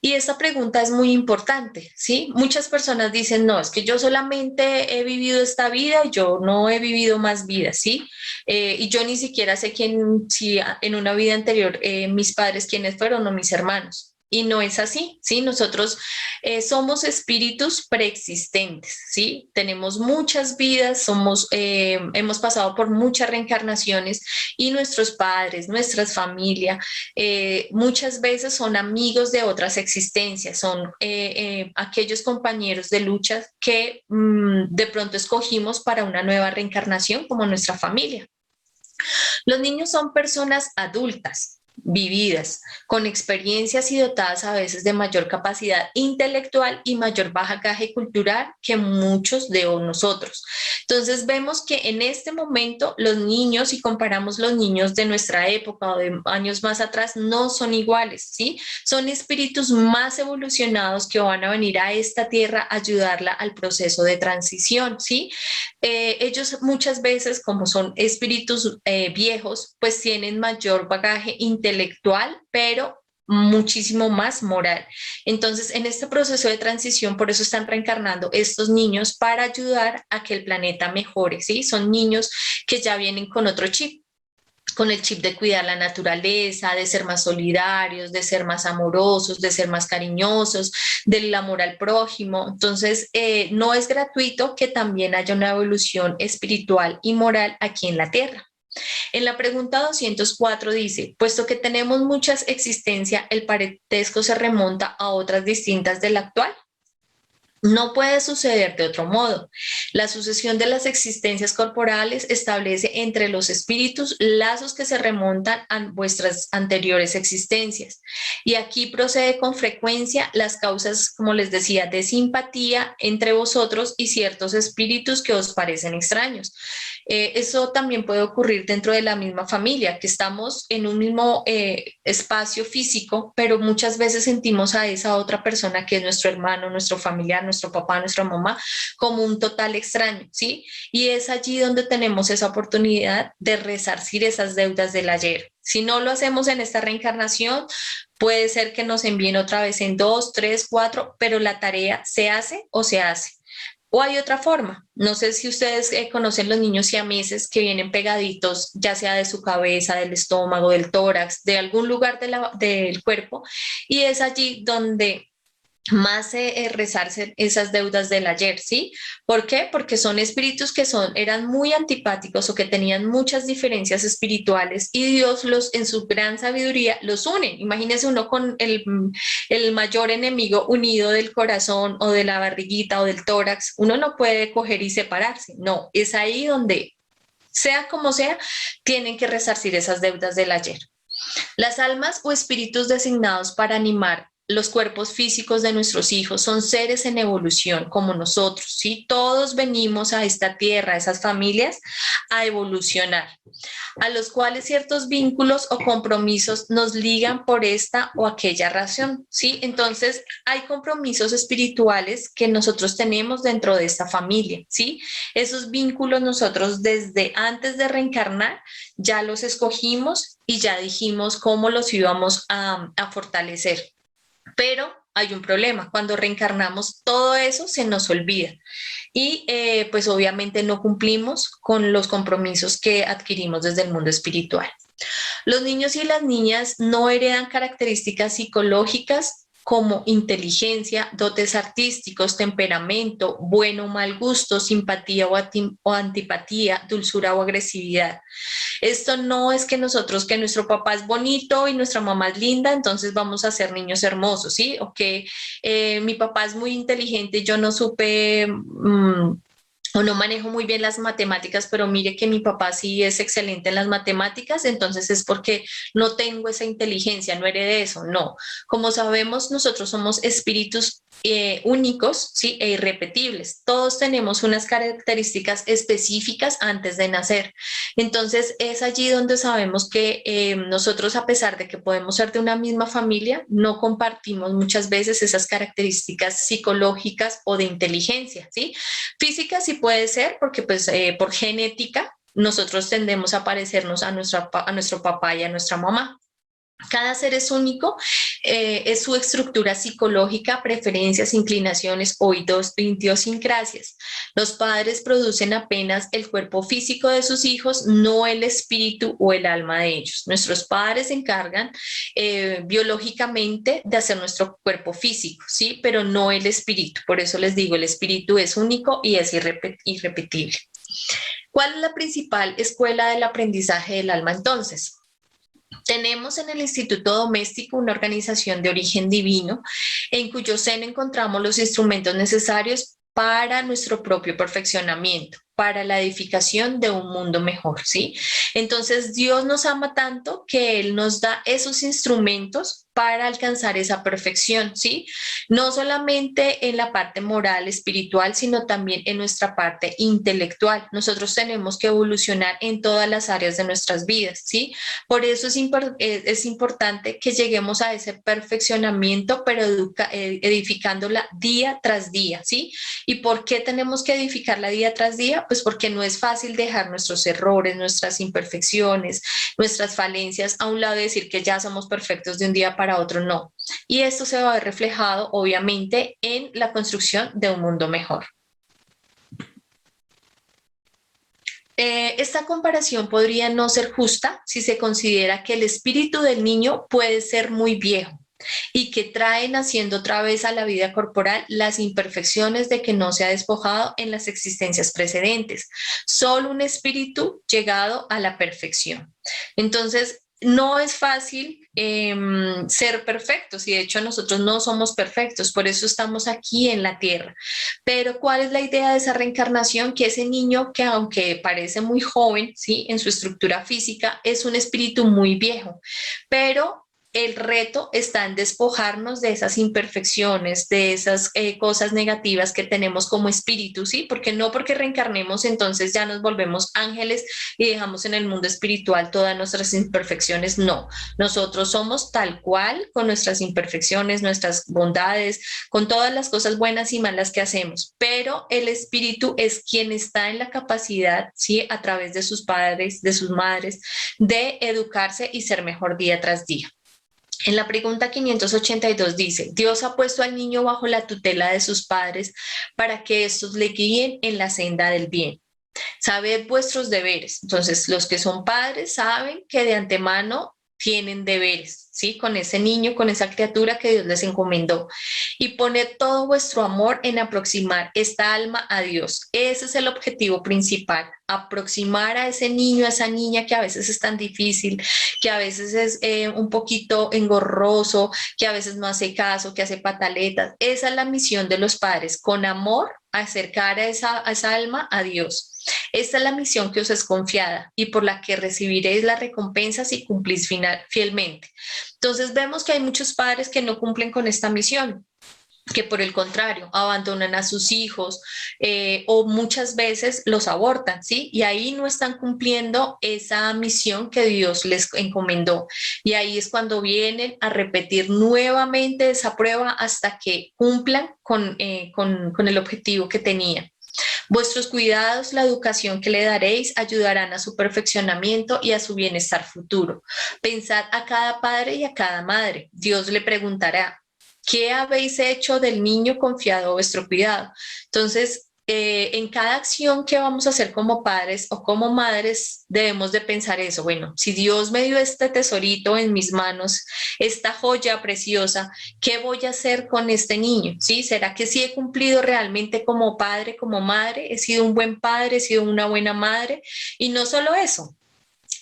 Y esta pregunta es muy importante, ¿sí? Muchas personas dicen, no, es que yo solamente he vivido esta vida, yo no he vivido más vidas, ¿sí? Y yo ni siquiera sé si en una vida anterior mis padres quiénes fueron o mis hermanos. Y no es así, ¿sí? Nosotros somos espíritus preexistentes, ¿sí? Tenemos muchas vidas, hemos pasado por muchas reencarnaciones y nuestros padres, nuestras familias, muchas veces son amigos de otras existencias, son aquellos compañeros de lucha que de pronto escogimos para una nueva reencarnación como nuestra familia. Los niños son personas adultas, vividas, con experiencias y dotadas a veces de mayor capacidad intelectual y mayor bagaje cultural que muchos de nosotros. Entonces vemos que en este momento los niños, si comparamos los niños de nuestra época o de años más atrás, no son iguales, ¿sí? Son espíritus más evolucionados que van a venir a esta tierra a ayudarla al proceso de transición, ¿sí? Ellos muchas veces, como son espíritus viejos, pues tienen mayor bagaje intelectual, pero muchísimo más moral. Entonces, en este proceso de transición, por eso están reencarnando estos niños para ayudar a que el planeta mejore, ¿sí? Son niños que ya vienen con otro chip, con el chip de cuidar la naturaleza, de ser más solidarios, de ser más amorosos, de ser más cariñosos, del amor al prójimo. Entonces, no es gratuito que también haya una evolución espiritual y moral aquí en la Tierra. En la pregunta 204 dice, puesto que tenemos muchas existencias, ¿el parentesco se remonta a otras distintas de la actual? No puede suceder de otro modo. La sucesión de las existencias corporales establece entre los espíritus lazos que se remontan a vuestras anteriores existencias. Y aquí procede con frecuencia las causas, como les decía, de simpatía entre vosotros y ciertos espíritus que os parecen extraños. Eso también puede ocurrir dentro de la misma familia, que estamos en un mismo espacio físico, pero muchas veces sentimos a esa otra persona que es nuestro hermano, nuestro familiar, nuestro papá, nuestra mamá, como un total extraño, ¿sí? Y es allí donde tenemos esa oportunidad de resarcir esas deudas del ayer. Si no lo hacemos en esta reencarnación, puede ser que nos envíen otra vez en 2, 3, 4, pero la tarea se hace o se hace. O hay otra forma, no sé si ustedes conocen los niños siameses que vienen pegaditos, ya sea de su cabeza, del estómago, del tórax, de algún lugar del cuerpo, y es allí donde más rezarse esas deudas del ayer, ¿sí? ¿Por qué? Porque son espíritus que eran muy antipáticos o que tenían muchas diferencias espirituales y Dios en su gran sabiduría los une. Imagínese uno con el mayor enemigo unido del corazón o de la barriguita o del tórax, uno no puede coger y separarse, no, es ahí donde, sea como sea, tienen que resarcir esas deudas del ayer. Las almas o espíritus designados para animar los cuerpos físicos de nuestros hijos son seres en evolución como nosotros, ¿sí? Todos venimos a esta tierra, a esas familias, a evolucionar, a los cuales ciertos vínculos o compromisos nos ligan por esta o aquella razón, ¿sí? Entonces, hay compromisos espirituales que nosotros tenemos dentro de esta familia, ¿sí? Esos vínculos nosotros desde antes de reencarnar ya los escogimos y ya dijimos cómo los íbamos a fortalecer. Pero hay un problema, cuando reencarnamos todo eso se nos olvida y pues obviamente no cumplimos con los compromisos que adquirimos desde el mundo espiritual. Los niños y las niñas no heredan características psicológicas como inteligencia, dotes artísticos, temperamento, bueno o mal gusto, simpatía o antipatía, dulzura o agresividad. Esto no es que nosotros, que nuestro papá es bonito y nuestra mamá es linda, entonces vamos a ser niños hermosos, ¿sí? O que mi papá es muy inteligente y yo no supe... o no manejo muy bien las matemáticas, pero mire que mi papá sí es excelente en las matemáticas, entonces es porque no tengo esa inteligencia, no heredé eso, no. Como sabemos, nosotros somos espíritus únicos, ¿sí? E irrepetibles. Todos tenemos unas características específicas antes de nacer. Entonces es allí donde sabemos que nosotros, a pesar de que podemos ser de una misma familia, no compartimos muchas veces esas características psicológicas o de inteligencia, ¿sí? Física sí puede ser porque pues por genética nosotros tendemos a parecernos a nuestro papá y a nuestra mamá. Cada ser es único, es su estructura psicológica, preferencias, inclinaciones o idiosincrasias. Los padres producen apenas el cuerpo físico de sus hijos, no el espíritu o el alma de ellos. Nuestros padres se encargan biológicamente de hacer nuestro cuerpo físico, ¿sí? Pero no el espíritu. Por eso les digo, el espíritu es único y es irrepetible. ¿Cuál es la principal escuela del aprendizaje del alma entonces? Tenemos en el Instituto Doméstico una organización de origen divino en cuyo seno encontramos los instrumentos necesarios para nuestro propio perfeccionamiento. para la edificación de un mundo mejor, ¿sí? Entonces Dios nos ama tanto que Él nos da esos instrumentos para alcanzar esa perfección, ¿sí? No solamente en la parte moral, espiritual, sino también en nuestra parte intelectual. Nosotros tenemos que evolucionar en todas las áreas de nuestras vidas, ¿sí? Por eso es importante que lleguemos a ese perfeccionamiento, pero edificándola día tras día, ¿sí? ¿Y por qué tenemos que edificarla día tras día? Pues porque no es fácil dejar nuestros errores, nuestras imperfecciones, nuestras falencias a un lado y decir que ya somos perfectos de un día para otro, no. Y esto se va a ver reflejado, obviamente, en la construcción de un mundo mejor. Esta comparación podría no ser justa si se considera que el espíritu del niño puede ser muy viejo y que trae naciendo otra vez a la vida corporal las imperfecciones de que no se ha despojado en las existencias precedentes. Solo un espíritu llegado a la perfección. Entonces, no es fácil ser perfectos y de hecho nosotros no somos perfectos, por eso estamos aquí en la tierra. Pero ¿cuál es la idea de esa reencarnación? Que ese niño que aunque parece muy joven, ¿sí? En su estructura física, es un espíritu muy viejo, pero el reto está en despojarnos de esas imperfecciones, de esas cosas negativas que tenemos como espíritu, ¿sí? Porque no porque reencarnemos entonces ya nos volvemos ángeles y dejamos en el mundo espiritual todas nuestras imperfecciones, no. Nosotros somos tal cual con nuestras imperfecciones, nuestras bondades, con todas las cosas buenas y malas que hacemos, pero el espíritu es quien está en la capacidad, ¿sí? A través de sus padres, de sus madres, de educarse y ser mejor día tras día. En la pregunta 582 dice, Dios ha puesto al niño bajo la tutela de sus padres para que estos le guíen en la senda del bien. Sabed vuestros deberes. Entonces, los que son padres saben que de antemano tienen deberes, ¿sí? Con ese niño, con esa criatura que Dios les encomendó. Y poned todo vuestro amor en aproximar esta alma a Dios. Ese es el objetivo principal, aproximar a ese niño, a esa niña que a veces es tan difícil, que a veces es un poquito engorroso, que a veces no hace caso, que hace pataletas. Esa es la misión de los padres, con amor acercar a esa alma a Dios. Esta es la misión que os es confiada y por la que recibiréis la recompensa si cumplís fielmente. Entonces vemos que hay muchos padres que no cumplen con esta misión, que por el contrario abandonan a sus hijos o muchas veces los abortan, ¿sí? Y ahí no están cumpliendo esa misión que Dios les encomendó. Y ahí es cuando vienen a repetir nuevamente esa prueba hasta que cumplan con el objetivo que tenían. Vuestros cuidados, la educación que le daréis, ayudarán a su perfeccionamiento y a su bienestar futuro. Pensad a cada padre y a cada madre. Dios le preguntará, ¿qué habéis hecho del niño confiado a vuestro cuidado? Entonces, en cada acción que vamos a hacer como padres o como madres, debemos de pensar eso. Bueno, si Dios me dio este tesorito en mis manos, esta joya preciosa, ¿qué voy a hacer con este niño? ¿Sí? ¿Será que sí he cumplido realmente como padre, como madre? ¿He sido un buen padre? ¿He sido una buena madre? Y no solo eso,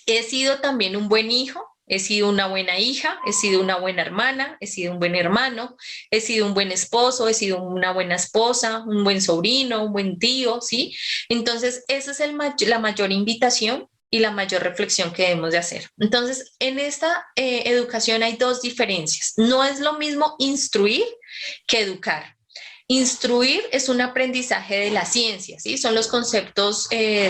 he sido también un buen hijo. He sido una buena hija, he sido una buena hermana, he sido un buen hermano, he sido un buen esposo, he sido una buena esposa, un buen sobrino, un buen tío, ¿sí? Entonces, esa es la mayor invitación y la mayor reflexión que debemos de hacer. Entonces, en esta educación hay dos diferencias. No es lo mismo instruir que educar. Instruir es un aprendizaje de la ciencia, ¿sí? Son los conceptos,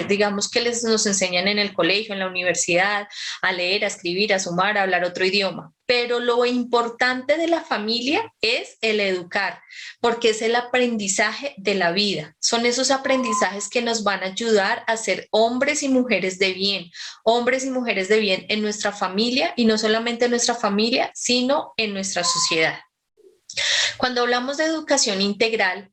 digamos, que nos enseñan en el colegio, en la universidad, a leer, a escribir, a sumar, a hablar otro idioma. Pero lo importante de la familia es el educar, porque es el aprendizaje de la vida. Son esos aprendizajes que nos van a ayudar a ser hombres y mujeres de bien, hombres y mujeres de bien en nuestra familia y no solamente en nuestra familia, sino en nuestra sociedad. Cuando hablamos de educación integral,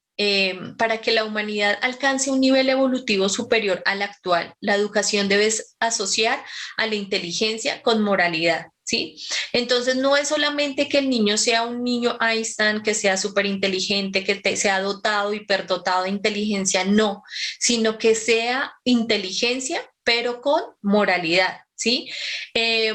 para que la humanidad alcance un nivel evolutivo superior al actual, la educación debe asociar a la inteligencia con moralidad, ¿sí? Entonces no es solamente que el niño sea un niño Einstein, que sea súper inteligente, que sea dotado, hiperdotado de inteligencia, no, sino que sea inteligencia, pero con moralidad. ¿sí?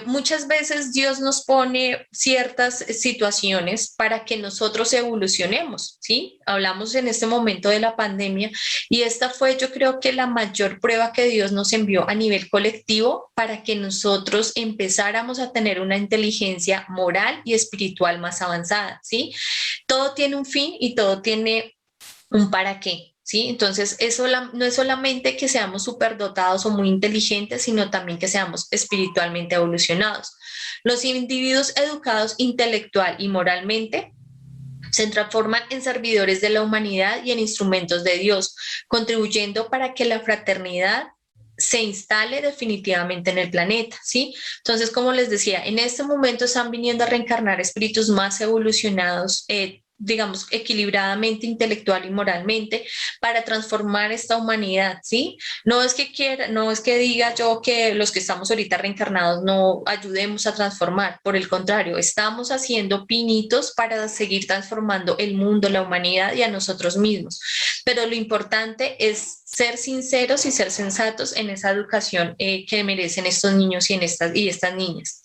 Muchas veces Dios nos pone ciertas situaciones para que nosotros evolucionemos, ¿sí? Hablamos en este momento de la pandemia y esta fue, yo creo que la mayor prueba que Dios nos envió a nivel colectivo para que nosotros empezáramos a tener una inteligencia moral y espiritual más avanzada, ¿sí? Todo tiene un fin y todo tiene un para qué. ¿Sí? Entonces, eso no es solamente que seamos superdotados o muy inteligentes, sino también que seamos espiritualmente evolucionados. Los individuos educados intelectual y moralmente se transforman en servidores de la humanidad y en instrumentos de Dios, contribuyendo para que la fraternidad se instale definitivamente en el planeta, ¿sí? Entonces, como les decía, en este momento están viniendo a reencarnar espíritus más evolucionados, digamos, equilibradamente, intelectual y moralmente, para transformar esta humanidad, ¿sí? No es que quiera, no es que diga yo que los que estamos ahorita reencarnados no ayudemos a transformar, por el contrario, estamos haciendo pinitos para seguir transformando el mundo, la humanidad y a nosotros mismos. Pero lo importante es ser sinceros y ser sensatos en esa educación que merecen estos niños y estas niñas.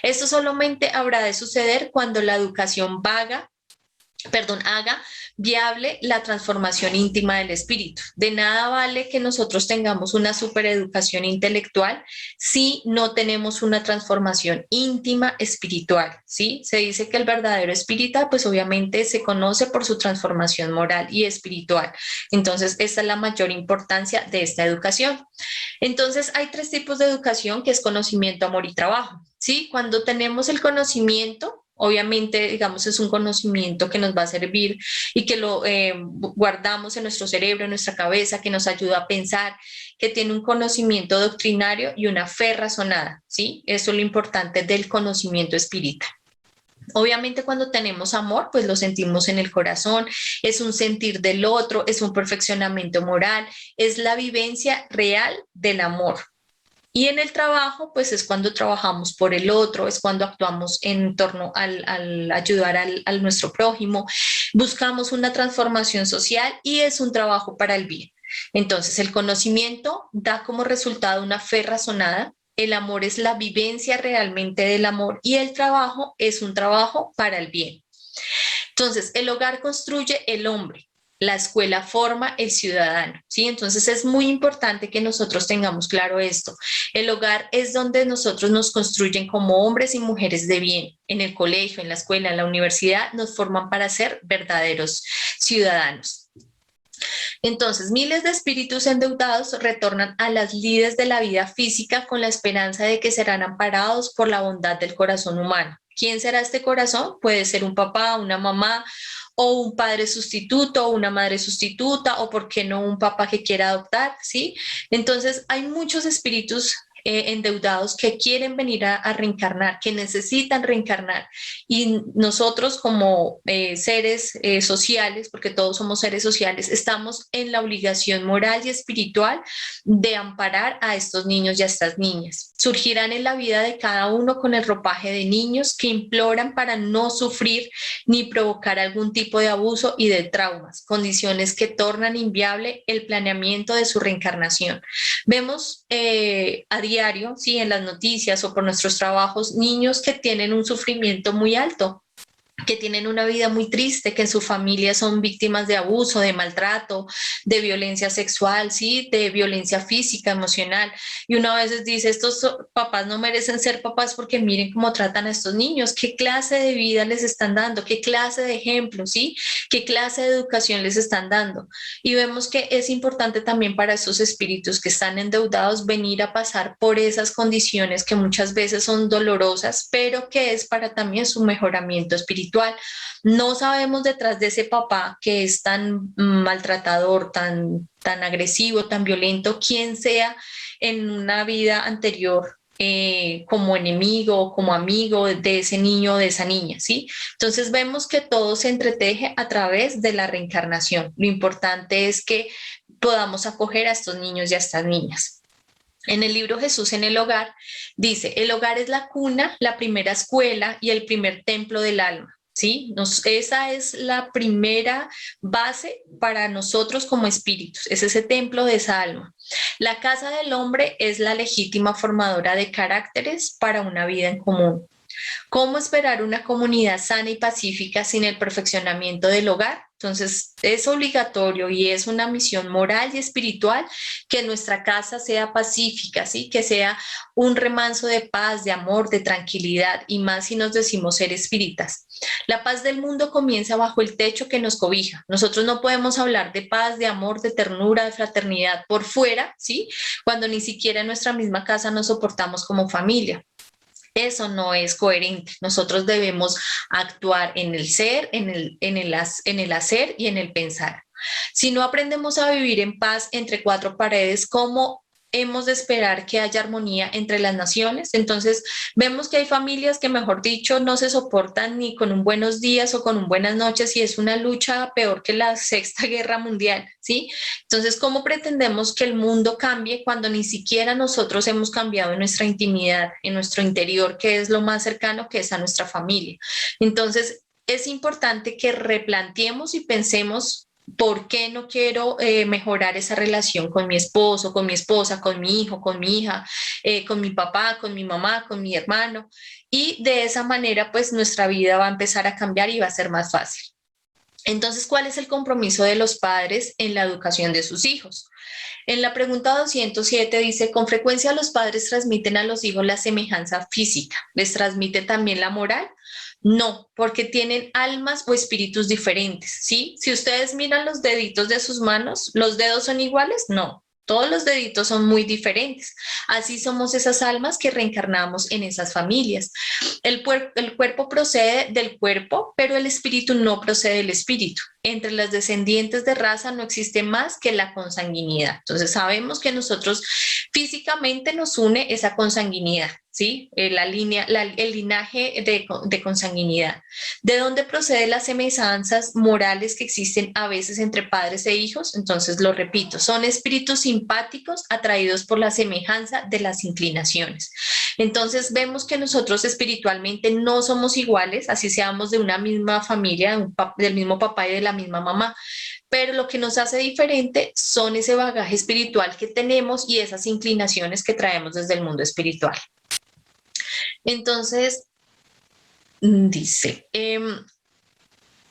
Esto solamente habrá de suceder cuando la educación haga viable la transformación íntima del espíritu. De nada vale que nosotros tengamos una supereducación intelectual si no tenemos una transformación íntima espiritual, ¿sí? Se dice que el verdadero espírita, pues obviamente se conoce por su transformación moral y espiritual. Entonces, esta es la mayor importancia de esta educación. Entonces, hay tres tipos de educación, que es conocimiento, amor y trabajo, ¿sí? Cuando tenemos el conocimiento, obviamente, digamos, es un conocimiento que nos va a servir y que lo guardamos en nuestro cerebro, en nuestra cabeza, que nos ayuda a pensar, que tiene un conocimiento doctrinario y una fe razonada, ¿sí? Eso es lo importante del conocimiento espírita. Obviamente cuando tenemos amor, pues lo sentimos en el corazón, es un sentir del otro, es un perfeccionamiento moral, es la vivencia real del amor. Y en el trabajo, pues es cuando trabajamos por el otro, es cuando actuamos en torno al ayudar al nuestro prójimo, buscamos una transformación social y es un trabajo para el bien. Entonces, el conocimiento da como resultado una fe razonada, el amor es la vivencia realmente del amor y el trabajo es un trabajo para el bien. Entonces, el hogar construye el hombre, la escuela forma el ciudadano, ¿sí? Entonces es muy importante que nosotros tengamos claro esto. El hogar es donde nosotros nos construyen como hombres y mujeres de bien. En el colegio, en la escuela, en la universidad, nos forman para ser verdaderos ciudadanos. Entonces, miles de espíritus endeudados retornan a las lides de la vida física con la esperanza de que serán amparados por la bondad del corazón humano. ¿Quién será este corazón? Puede ser un papá, una mamá, o un padre sustituto, o una madre sustituta, o por qué no un papá que quiera adoptar, ¿sí? Entonces, hay muchos espíritus endeudados que quieren venir a reencarnar, que necesitan reencarnar. Y nosotros como seres sociales, porque todos somos seres sociales, estamos en la obligación moral y espiritual de amparar a estos niños y a estas niñas. Surgirán en la vida de cada uno con el ropaje de niños que imploran para no sufrir ni provocar algún tipo de abuso y de traumas, condiciones que tornan inviable el planeamiento de su reencarnación. Vemos a diario, sí, en las noticias o por nuestros trabajos, niños que tienen un sufrimiento muy alto, que tienen una vida muy triste, que en su familia son víctimas de abuso, de maltrato, de violencia sexual, ¿sí? De violencia física, emocional. Y uno a veces dice, estos papás no merecen ser papás porque miren cómo tratan a estos niños, qué clase de vida les están dando, qué clase de ejemplo, ¿sí? Qué clase de educación les están dando. Y vemos que es importante también para esos espíritus que están endeudados venir a pasar por esas condiciones que muchas veces son dolorosas, pero que es para también su mejoramiento espiritual. No sabemos detrás de ese papá que es tan maltratador, tan agresivo, tan violento, quién sea en una vida anterior como enemigo, como amigo de ese niño o de esa niña, ¿sí? Entonces vemos que todo se entreteje a través de la reencarnación. Lo importante es que podamos acoger a estos niños y a estas niñas. En el libro Jesús en el hogar dice, el hogar es la cuna, la primera escuela y el primer templo del alma. ¿sí? Esa es la primera base para nosotros como espíritus, es ese templo de esa alma. La casa del hombre es la legítima formadora de caracteres para una vida en común. ¿Cómo esperar una comunidad sana y pacífica sin el perfeccionamiento del hogar? Entonces, es obligatorio y es una misión moral y espiritual que nuestra casa sea pacífica, ¿sí? Que sea un remanso de paz, de amor, de tranquilidad, y más si nos decimos ser espíritas. La paz del mundo comienza bajo el techo que nos cobija. Nosotros no podemos hablar de paz, de amor, de ternura, de fraternidad por fuera, ¿sí? Cuando ni siquiera en nuestra misma casa nos soportamos como familia. Eso no es coherente. Nosotros debemos actuar en el ser, en el hacer y en el pensar. Si no aprendemos a vivir en paz entre cuatro paredes, ¿cómo hemos de esperar que haya armonía entre las naciones? Entonces, vemos que hay familias que, mejor dicho, no se soportan ni con un buenos días o con un buenas noches, y es una lucha peor que la Sexta Guerra Mundial, ¿sí? Entonces, ¿cómo pretendemos que el mundo cambie cuando ni siquiera nosotros hemos cambiado en nuestra intimidad, en nuestro interior, que es lo más cercano que es a nuestra familia? Entonces, es importante que replanteemos y pensemos por qué no quiero mejorar esa relación con mi esposo, con mi esposa, con mi hijo, con mi hija, con mi papá, con mi mamá, con mi hermano. Y de esa manera, pues nuestra vida va a empezar a cambiar y va a ser más fácil. Entonces, ¿cuál es el compromiso de los padres en la educación de sus hijos? En la pregunta 207 dice, con frecuencia los padres transmiten a los hijos la semejanza física. ¿Les transmite también la moral? No, porque tienen almas o espíritus diferentes, ¿sí? Si ustedes miran los deditos de sus manos, ¿los dedos son iguales? No. Todos los deditos son muy diferentes. Así somos esas almas que reencarnamos en esas familias. El cuerpo procede del cuerpo, pero el espíritu no procede del espíritu. Entre las descendientes de raza no existe más que la consanguinidad. Entonces sabemos que nosotros físicamente nos une esa consanguinidad, ¿sí? El linaje de consanguinidad. ¿De dónde proceden las semejanzas morales que existen a veces entre padres e hijos? Entonces lo repito, son espíritus simpáticos atraídos por la semejanza de las inclinaciones. Entonces vemos que nosotros espiritualmente no somos iguales, así seamos de una misma familia, del mismo papá y de la misma mamá, pero lo que nos hace diferente son ese bagaje espiritual que tenemos y esas inclinaciones que traemos desde el mundo espiritual. Entonces, dice,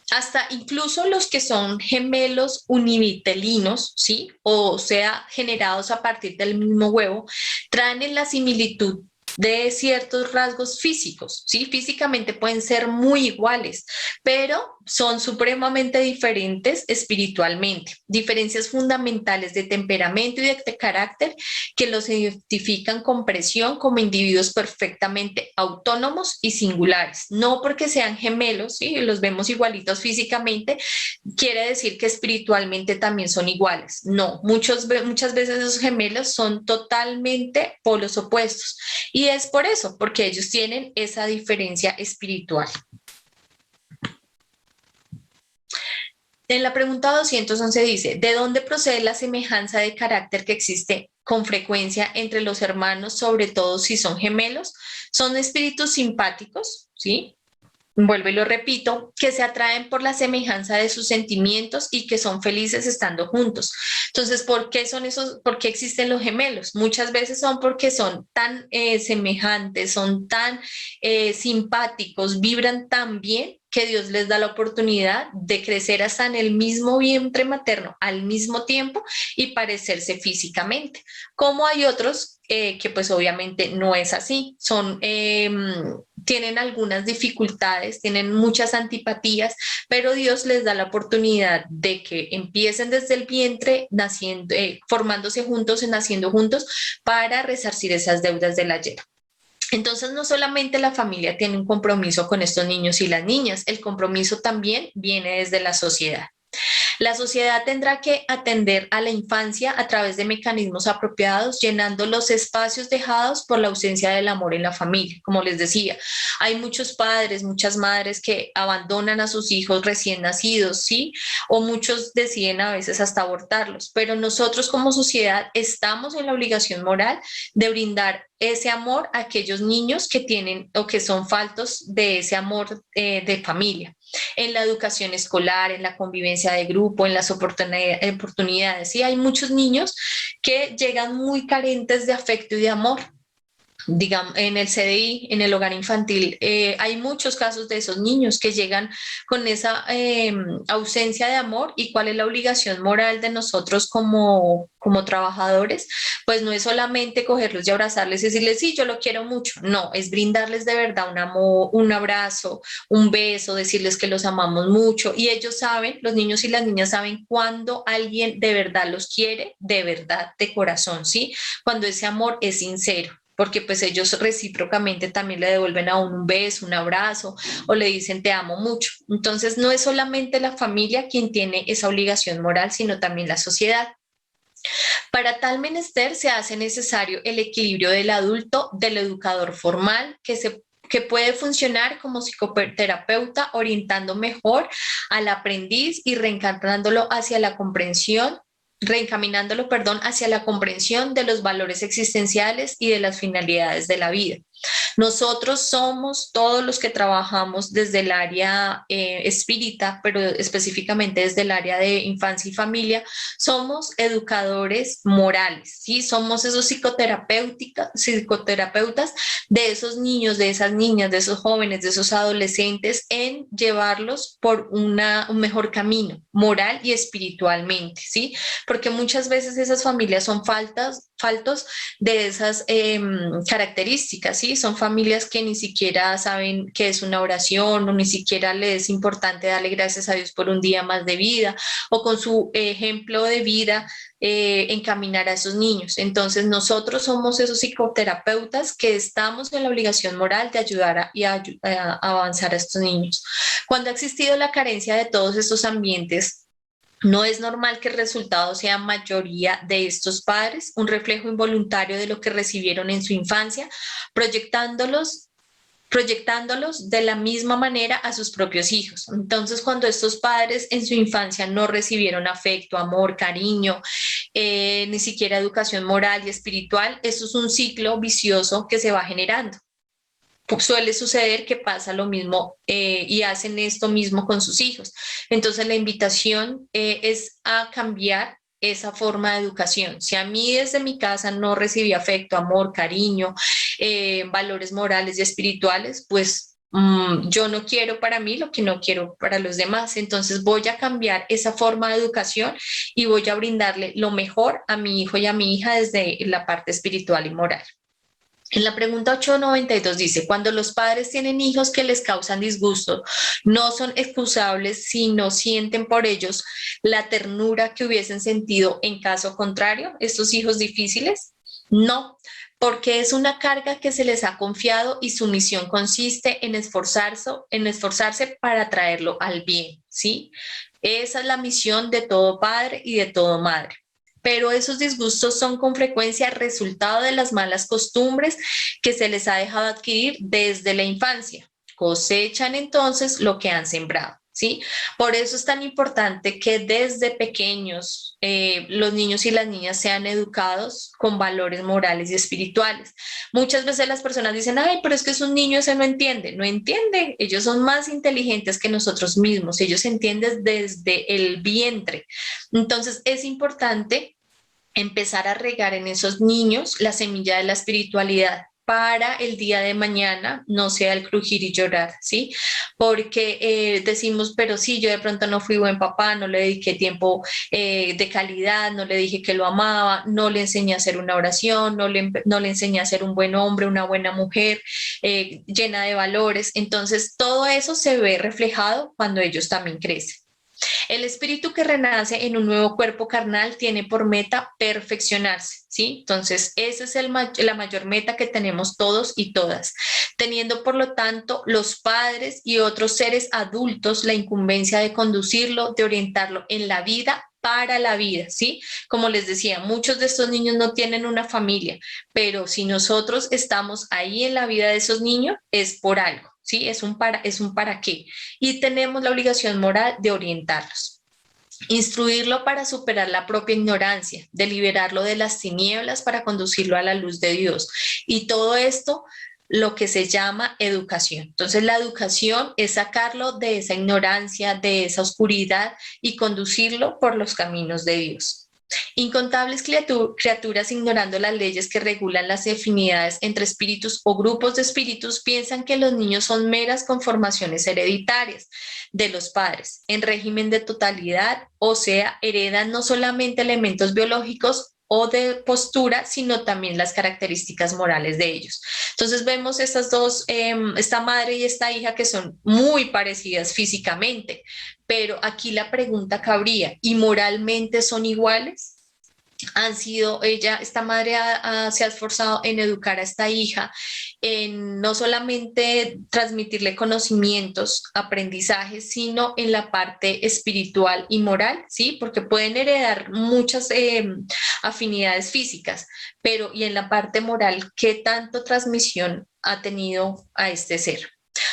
hasta incluso los que son gemelos univitelinos, ¿sí? O sea, generados a partir del mismo huevo, traen en la similitud de ciertos rasgos físicos, ¿sí? Físicamente pueden ser muy iguales, pero son supremamente diferentes espiritualmente. Diferencias fundamentales de temperamento y de carácter que los identifican con presión como individuos perfectamente autónomos y singulares. No porque sean gemelos, ¿sí? Los vemos igualitos físicamente, quiere decir que espiritualmente también son iguales. No, muchas veces esos gemelos son totalmente polos opuestos. Y es por eso, porque ellos tienen esa diferencia espiritual. En la pregunta 211 dice, ¿de dónde procede la semejanza de carácter que existe con frecuencia entre los hermanos, sobre todo si son gemelos? Son espíritus simpáticos, ¿sí? Vuelvo y lo repito, que se atraen por la semejanza de sus sentimientos y que son felices estando juntos. Entonces, ¿por qué existen los gemelos? Muchas veces son porque son tan semejantes, son tan simpáticos, vibran tan bien que Dios les da la oportunidad de crecer hasta en el mismo vientre materno al mismo tiempo y parecerse físicamente. Como hay otros que pues obviamente no es así, tienen algunas dificultades, tienen muchas antipatías, pero Dios les da la oportunidad de que empiecen desde el vientre, formándose juntos y naciendo juntos para resarcir esas deudas del ayer. Entonces, no solamente la familia tiene un compromiso con estos niños y las niñas, el compromiso también viene desde la sociedad. La sociedad tendrá que atender a la infancia a través de mecanismos apropiados, llenando los espacios dejados por la ausencia del amor en la familia. Como les decía, hay muchos padres, muchas madres que abandonan a sus hijos recién nacidos, ¿sí? O muchos deciden a veces hasta abortarlos, pero nosotros como sociedad estamos en la obligación moral de brindar ese amor a aquellos niños que tienen o que son faltos de ese amor de familia, en la educación escolar, en la convivencia de grupo, en las oportunidades. Sí, hay muchos niños que llegan muy carentes de afecto y de amor. Digamos, en el CDI, en el hogar infantil, hay muchos casos de esos niños que llegan con esa ausencia de amor. ¿Y cuál es la obligación moral de nosotros como trabajadores? Pues no es solamente cogerlos y abrazarles y decirles, sí, yo lo quiero mucho. No, es brindarles de verdad un amor, un abrazo, un beso, decirles que los amamos mucho. Y ellos saben, los niños y las niñas saben cuando alguien de verdad los quiere, de verdad, de corazón, ¿sí? Cuando ese amor es sincero, porque pues ellos recíprocamente también le devuelven a uno un beso, un abrazo, o le dicen te amo mucho. Entonces no es solamente la familia quien tiene esa obligación moral, sino también la sociedad. Para tal menester se hace necesario el equilibrio del adulto, del educador formal, que puede funcionar como psicoterapeuta, orientando mejor al aprendiz y reencaminándolo hacia la comprensión, hacia la comprensión de los valores existenciales y de las finalidades de la vida. Nosotros somos todos los que trabajamos desde el área espírita, pero específicamente desde el área de infancia y familia, somos educadores morales, ¿sí? Somos esos psicoterapeutas de esos niños, de esas niñas, de esos jóvenes, de esos adolescentes, en llevarlos por un mejor camino moral y espiritualmente, ¿sí? Porque muchas veces esas familias son faltos de esas características, ¿sí? Son familias que ni siquiera saben qué es una oración, o ni siquiera les es importante darle gracias a Dios por un día más de vida, o con su ejemplo de vida encaminar a esos niños. Entonces nosotros somos esos psicoterapeutas que estamos en la obligación moral de ayudar a avanzar a estos niños. Cuando ha existido la carencia de todos estos ambientes, no es normal que el resultado sea mayoría de estos padres, un reflejo involuntario de lo que recibieron en su infancia, proyectándolos de la misma manera a sus propios hijos. Entonces, cuando estos padres en su infancia no recibieron afecto, amor, cariño, ni siquiera educación moral y espiritual, eso es un ciclo vicioso que se va generando. Suele suceder que pasa lo mismo y hacen esto mismo con sus hijos. Entonces la invitación es a cambiar esa forma de educación. Si a mí desde mi casa no recibí afecto, amor, cariño, valores morales y espirituales, pues yo no quiero para mí lo que no quiero para los demás. Entonces voy a cambiar esa forma de educación y voy a brindarle lo mejor a mi hijo y a mi hija desde la parte espiritual y moral. En la pregunta 892 dice, cuando los padres tienen hijos que les causan disgusto, no son excusables si no sienten por ellos la ternura que hubiesen sentido en caso contrario, estos hijos difíciles. No, porque es una carga que se les ha confiado y su misión consiste en esforzarse para traerlo al bien, ¿sí? Esa es la misión de todo padre y de todo madre. Pero esos disgustos son con frecuencia resultado de las malas costumbres que se les ha dejado adquirir desde la infancia. Cosechan entonces lo que han sembrado, ¿sí? Por eso es tan importante que desde pequeños los niños y las niñas sean educados con valores morales y espirituales. Muchas veces las personas dicen, ay, pero es que es un niño, ese no entiende. No entiende, ellos son más inteligentes que nosotros mismos, ellos entienden desde el vientre. Entonces es importante empezar a regar en esos niños la semilla de la espiritualidad para el día de mañana no sea el crujir y llorar, ¿sí? Porque decimos, pero sí, yo de pronto no fui buen papá, no le dediqué tiempo de calidad, no le dije que lo amaba, no le enseñé a hacer una oración, no le enseñé a ser un buen hombre, una buena mujer, llena de valores. Entonces, todo eso se ve reflejado cuando ellos también crecen. El espíritu que renace en un nuevo cuerpo carnal tiene por meta perfeccionarse, ¿sí? Entonces, esa es la mayor meta que tenemos todos y todas, teniendo por lo tanto los padres y otros seres adultos la incumbencia de conducirlo, de orientarlo en la vida para la vida, ¿sí? Como les decía, muchos de estos niños no tienen una familia, pero si nosotros estamos ahí en la vida de esos niños, es por algo, ¿sí? Es un para qué. Y tenemos la obligación moral de orientarlos. Instruirlo para superar la propia ignorancia, de liberarlo de las tinieblas para conducirlo a la luz de Dios. Y todo esto lo que se llama educación. Entonces la educación es sacarlo de esa ignorancia, de esa oscuridad y conducirlo por los caminos de Dios. Incontables criaturas ignorando las leyes que regulan las afinidades entre espíritus o grupos de espíritus piensan que los niños son meras conformaciones hereditarias de los padres en régimen de totalidad, o sea, heredan no solamente elementos biológicos o de postura, sino también las características morales de ellos. Entonces vemos estas dos, esta madre y esta hija que son muy parecidas físicamente, pero aquí la pregunta cabría, ¿y moralmente son iguales? Esta madre se ha esforzado en educar a esta hija, en no solamente transmitirle conocimientos, aprendizajes, sino en la parte espiritual y moral, ¿sí? Porque pueden heredar muchas afinidades físicas, pero y en la parte moral, ¿qué tanto transmisión ha tenido a este ser?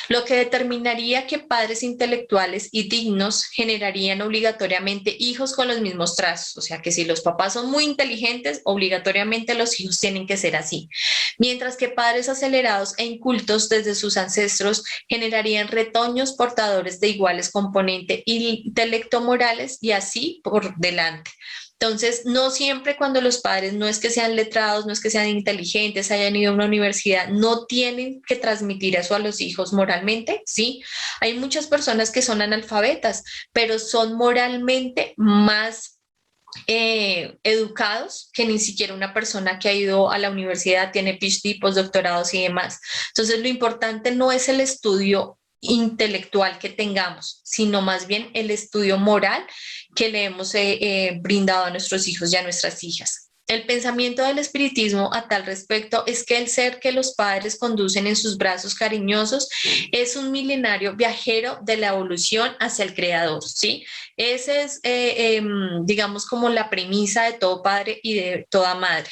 Lo que determinaría que padres intelectuales y dignos generarían obligatoriamente hijos con los mismos trazos, o sea que si los papás son muy inteligentes, obligatoriamente los hijos tienen que ser así, mientras que padres acelerados e incultos desde sus ancestros generarían retoños portadores de iguales componentes intelecto-morales y así por delante. Entonces, no siempre cuando los padres no es que sean letrados, no es que sean inteligentes, hayan ido a una universidad, no tienen que transmitir eso a los hijos moralmente, ¿sí? Hay muchas personas que son analfabetas, pero son moralmente más educados que ni siquiera una persona que ha ido a la universidad, tiene PhD, postdoctorados y demás. Entonces, lo importante no es el estudio intelectual que tengamos, sino más bien el estudio moral que le hemos brindado a nuestros hijos y a nuestras hijas. El pensamiento del espiritismo a tal respecto es que el ser que los padres conducen en sus brazos cariñosos es un milenario viajero de la evolución hacia el creador, ¿sí? Esa es, digamos, como la premisa de todo padre y de toda madre,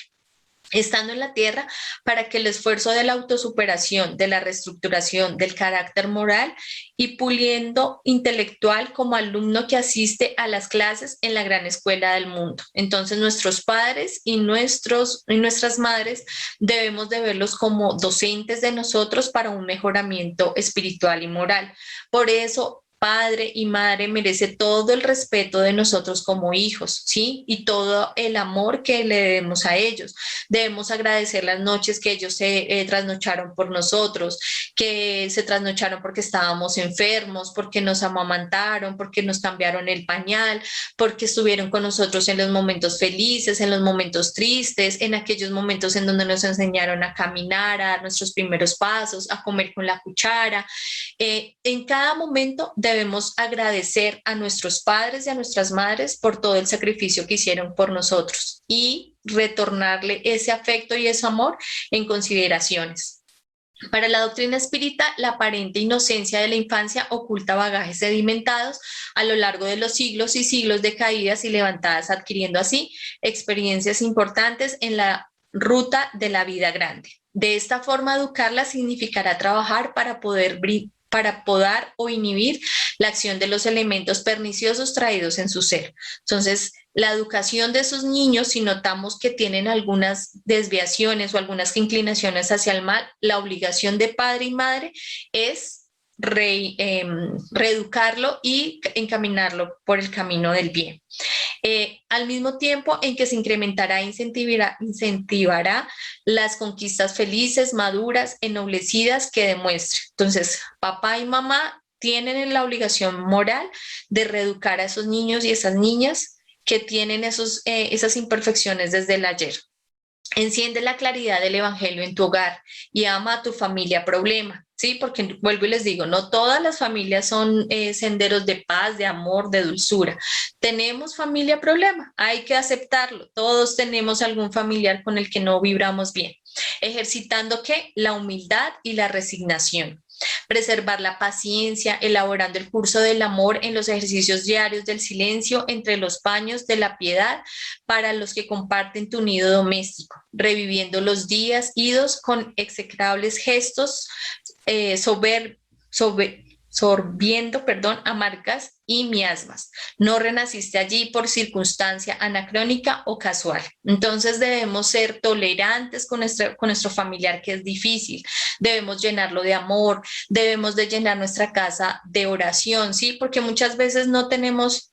estando en la tierra para que el esfuerzo de la autosuperación, de la reestructuración del carácter moral y puliendo intelectual como alumno que asiste a las clases en la gran escuela del mundo. Entonces nuestros padres y nuestras madres debemos de verlos como docentes de nosotros para un mejoramiento espiritual y moral. Por eso padre y madre merece todo el respeto de nosotros como hijos, ¿sí? Y todo el amor que le debemos a ellos. Debemos agradecer las noches que ellos se trasnocharon por nosotros, que se trasnocharon porque estábamos enfermos, porque nos amamantaron, porque nos cambiaron el pañal, porque estuvieron con nosotros en los momentos felices, en los momentos tristes, en aquellos momentos en donde nos enseñaron a caminar, a dar nuestros primeros pasos, a comer con la cuchara. En cada momento debemos agradecer a nuestros padres y a nuestras madres por todo el sacrificio que hicieron por nosotros y retornarle ese afecto y ese amor en consideraciones. Para la doctrina espírita, la aparente inocencia de la infancia oculta bagajes sedimentados a lo largo de los siglos y siglos de caídas y levantadas, adquiriendo así experiencias importantes en la ruta de la vida grande. De esta forma, educarla significará trabajar para podar o inhibir la acción de los elementos perniciosos traídos en su ser. Entonces, la educación de esos niños, si notamos que tienen algunas desviaciones o algunas inclinaciones hacia el mal, la obligación de padre y madre es reeducarlo y encaminarlo por el camino del bien. Al mismo tiempo en que se incrementará e incentivará las conquistas felices, maduras, ennoblecidas que demuestre. Entonces, papá y mamá tienen la obligación moral de reeducar a esos niños y esas niñas que tienen esas imperfecciones desde el ayer. Enciende la claridad del evangelio en tu hogar y ama a tu familia problema. ¿sí? Porque vuelvo y les digo, no todas las familias son senderos de paz, de amor, de dulzura. Tenemos familia problema, hay que aceptarlo. Todos tenemos algún familiar con el que no vibramos bien. Ejercitando ¿qué? La humildad y la resignación. Preservar la paciencia, elaborando el curso del amor en los ejercicios diarios del silencio entre los paños de la piedad para los que comparten tu nido doméstico, reviviendo los días idos con execrables gestos, sorbiendo, amargas y miasmas. No renaciste allí por circunstancia anacrónica o casual. Entonces debemos ser tolerantes con nuestro familiar que es difícil. Debemos llenarlo de amor, debemos de llenar nuestra casa de oración, ¿sí? Porque muchas veces no tenemos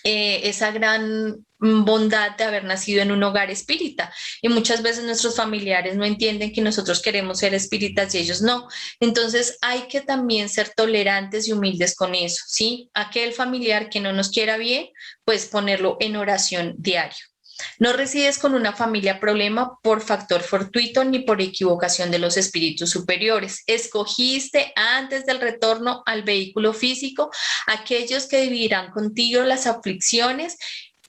esa gran bondad de haber nacido en un hogar espírita y muchas veces nuestros familiares no entienden que nosotros queremos ser espíritas y ellos no. Entonces hay que también ser tolerantes y humildes con eso, ¿sí? Aquel familiar que no nos quiera bien, pues ponerlo en oración diario. No resides con una familia problema por factor fortuito ni por equivocación de los espíritus superiores. Escogiste antes del retorno al vehículo físico aquellos que vivirán contigo las aflicciones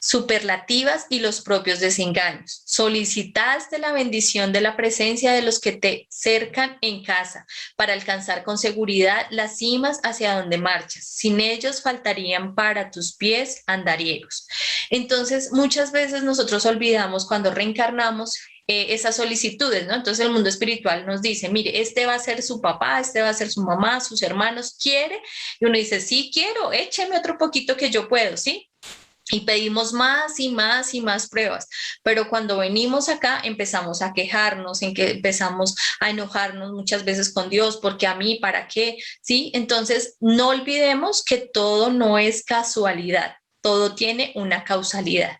superlativas y los propios desengaños. Solicitaste la bendición de la presencia de los que te cercan en casa para alcanzar con seguridad las cimas hacia donde marchas. Sin ellos faltarían para tus pies andariegos. Entonces, muchas veces nosotros olvidamos cuando reencarnamos esas solicitudes, ¿no? Entonces el mundo espiritual nos dice, mire, este va a ser su papá, este va a ser su mamá, sus hermanos, ¿quiere? Y uno dice, sí, quiero, écheme otro poquito que yo puedo, ¿sí? Y pedimos más y más y más pruebas, pero cuando venimos acá empezamos a quejarnos, en que empezamos a enojarnos muchas veces con Dios, porque a mí, ¿para qué? ¿Sí? Entonces no olvidemos que todo no es casualidad, todo tiene una causalidad.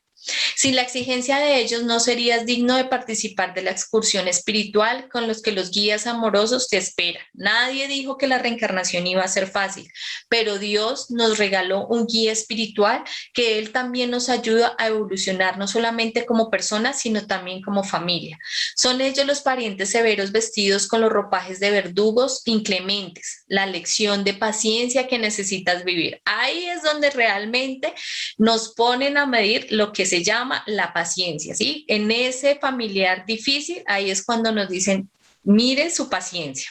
Sin la exigencia de ellos, no serías digno de participar de la excursión espiritual con los que los guías amorosos te esperan. Nadie dijo que la reencarnación iba a ser fácil, pero Dios nos regaló un guía espiritual que Él también nos ayuda a evolucionar, no solamente como personas, sino también como familia. Son ellos los parientes severos vestidos con los ropajes de verdugos inclementes, la lección de paciencia que necesitas vivir. Ahí es donde realmente nos ponen a medir lo que se llama la paciencia, ¿sí? En ese familiar difícil, ahí es cuando nos dicen, mire su paciencia,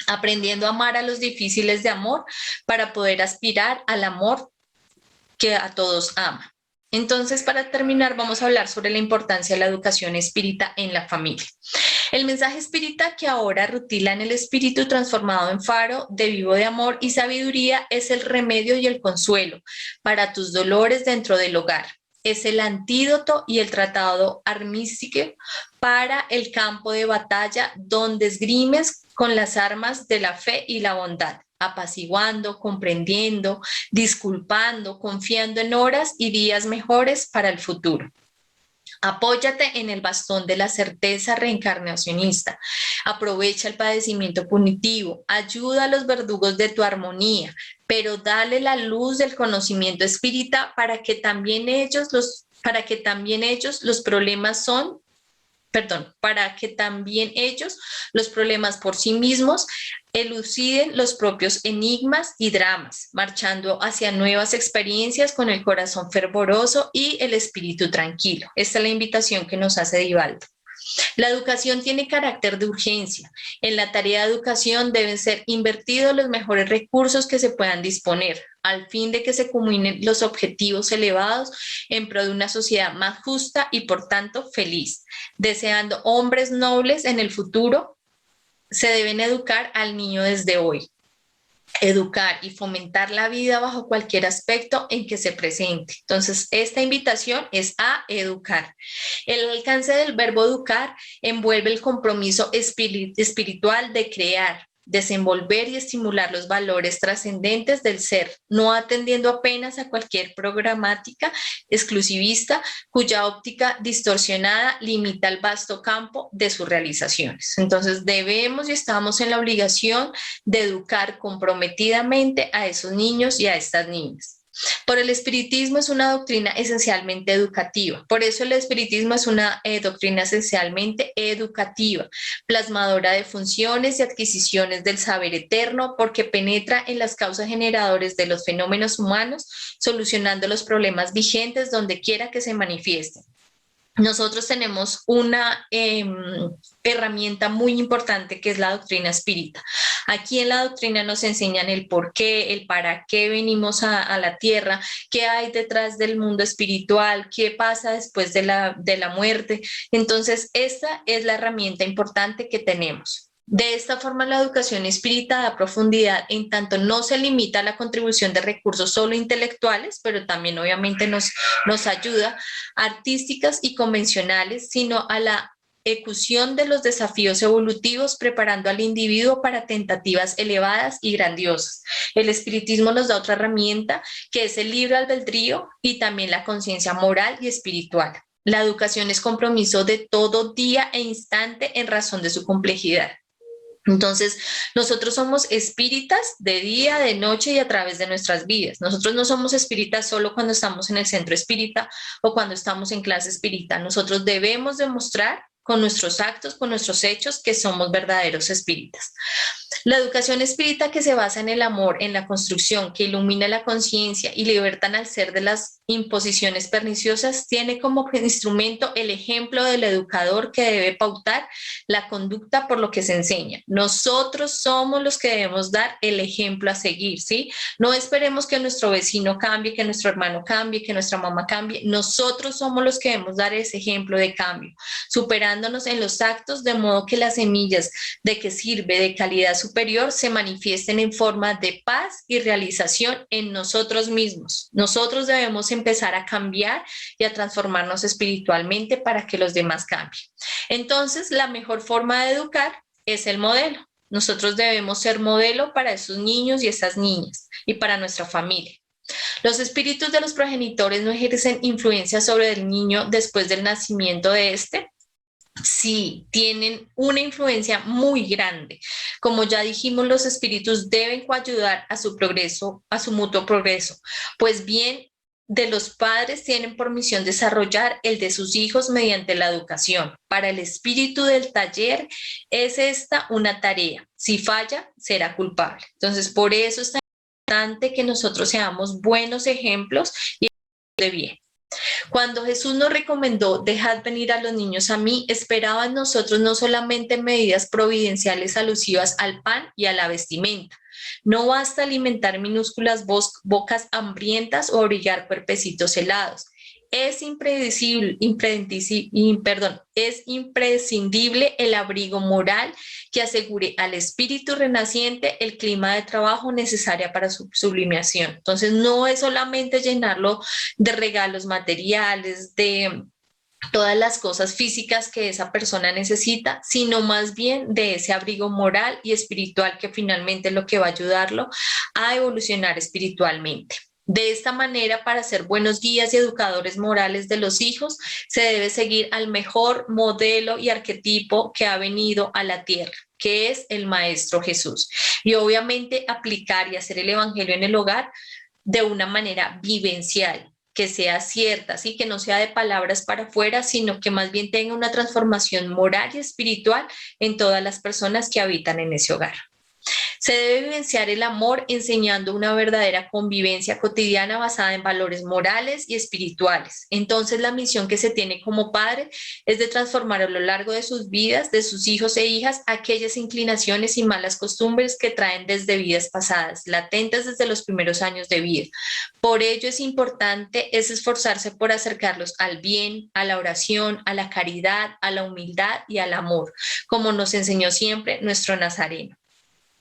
aprendiendo a amar a los difíciles de amor para poder aspirar al amor que a todos ama. Entonces, para terminar, vamos a hablar sobre la importancia de la educación espírita en la familia. El mensaje espírita que ahora rutila en el espíritu transformado en faro de vivo de amor y sabiduría es el remedio y el consuelo para tus dolores dentro del hogar. Es el antídoto y el tratado armístico para el campo de batalla donde esgrimes con las armas de la fe y la bondad, apaciguando, comprendiendo, disculpando, confiando en horas y días mejores para el futuro. Apóyate en el bastón de la certeza reencarnacionista. Aprovecha el padecimiento punitivo. Ayuda a los verdugos de tu armonía, pero dale la luz del conocimiento espírita para que también ellos los problemas por sí mismos eluciden los propios enigmas y dramas, marchando hacia nuevas experiencias con el corazón fervoroso y el espíritu tranquilo. Esta es la invitación que nos hace Divaldo. La educación tiene carácter de urgencia. En la tarea de educación deben ser invertidos los mejores recursos que se puedan disponer, al fin de que se culminen los objetivos elevados en pro de una sociedad más justa y por tanto feliz. Deseando hombres nobles en el futuro, se deben educar al niño desde hoy. Educar y fomentar la vida bajo cualquier aspecto en que se presente. Entonces, esta invitación es a educar. El alcance del verbo educar envuelve el compromiso espiritual de crear, desenvolver y estimular los valores trascendentes del ser, no atendiendo apenas a cualquier programática exclusivista cuya óptica distorsionada limita el vasto campo de sus realizaciones. Entonces debemos y estamos en la obligación de educar comprometidamente a esos niños y a estas niñas. Por el espiritismo es una doctrina esencialmente educativa. Por eso el espiritismo es una doctrina esencialmente educativa, plasmadora de funciones y adquisiciones del saber eterno, porque penetra en las causas generadoras de los fenómenos humanos, solucionando los problemas vigentes donde quiera que se manifiesten. Nosotros tenemos una herramienta muy importante que es la doctrina espírita. Aquí en la doctrina nos enseñan el por qué, el para qué venimos a la tierra, qué hay detrás del mundo espiritual, qué pasa después de la muerte. Entonces, esta es la herramienta importante que tenemos. De esta forma, la educación espírita da profundidad en tanto no se limita a la contribución de recursos solo intelectuales, pero también obviamente nos ayuda, artísticas y convencionales, sino a la ejecución de los desafíos evolutivos, preparando al individuo para tentativas elevadas y grandiosas. El espiritismo nos da otra herramienta, que es el libre albedrío y también la conciencia moral y espiritual. La educación es compromiso de todo día e instante en razón de su complejidad. Entonces, nosotros somos espíritas de día, de noche y a través de nuestras vidas. Nosotros no somos espíritas solo cuando estamos en el centro espírita o cuando estamos en clase espírita. Nosotros debemos demostrar con nuestros actos, con nuestros hechos, que somos verdaderos espíritas. La educación espírita, que se basa en el amor, en la construcción, que ilumina la conciencia y libertan al ser de las imposiciones perniciosas, tiene como instrumento el ejemplo del educador que debe pautar la conducta por lo que se enseña. Nosotros somos los que debemos dar el ejemplo a seguir, ¿sí? No esperemos que nuestro vecino cambie, que nuestro hermano cambie, que nuestra mamá cambie. Nosotros somos los que debemos dar ese ejemplo de cambio, superándonos en los actos, de modo que las semillas de que sirve de calidad superior se manifiesten en forma de paz y realización en nosotros mismos. Nosotros debemos empezar a cambiar y a transformarnos espiritualmente para que los demás cambien. Entonces, la mejor forma de educar es el modelo. Nosotros debemos ser modelo para esos niños y esas niñas y para nuestra familia. Los espíritus de los progenitores no ejercen influencia sobre el niño después del nacimiento de este. Sí, tienen una influencia muy grande. Como ya dijimos, los espíritus deben coayudar a su progreso, a su mutuo progreso. Pues bien, de los padres tienen por misión desarrollar el de sus hijos mediante la educación. Para el espíritu del taller es esta una tarea. Si falla, será culpable. Entonces, por eso es tan importante que nosotros seamos buenos ejemplos y de bien. Cuando Jesús nos recomendó, dejad venir a los niños a mí, esperaba en nosotros no solamente medidas providenciales alusivas al pan y a la vestimenta. No basta alimentar minúsculas bocas hambrientas o abrigar cuerpecitos helados. Es imprescindible el abrigo moral que asegure al espíritu renaciente el clima de trabajo necesario para su sublimación. Entonces, no es solamente llenarlo de regalos materiales, de todas las cosas físicas que esa persona necesita, sino más bien de ese abrigo moral y espiritual que finalmente es lo que va a ayudarlo a evolucionar espiritualmente. De esta manera, para ser buenos guías y educadores morales de los hijos, se debe seguir al mejor modelo y arquetipo que ha venido a la tierra, que es el Maestro Jesús. Y obviamente aplicar y hacer el evangelio en el hogar de una manera vivencial, que sea cierta, ¿sí? Que no sea de palabras para afuera, sino que más bien tenga una transformación moral y espiritual en todas las personas que habitan en ese hogar. Se debe vivenciar el amor enseñando una verdadera convivencia cotidiana basada en valores morales y espirituales. Entonces, la misión que se tiene como padre es de transformar a lo largo de sus vidas, de sus hijos e hijas, aquellas inclinaciones y malas costumbres que traen desde vidas pasadas, latentes desde los primeros años de vida. Por ello es importante esforzarse por acercarlos al bien, a la oración, a la caridad, a la humildad y al amor, como nos enseñó siempre nuestro Nazareno.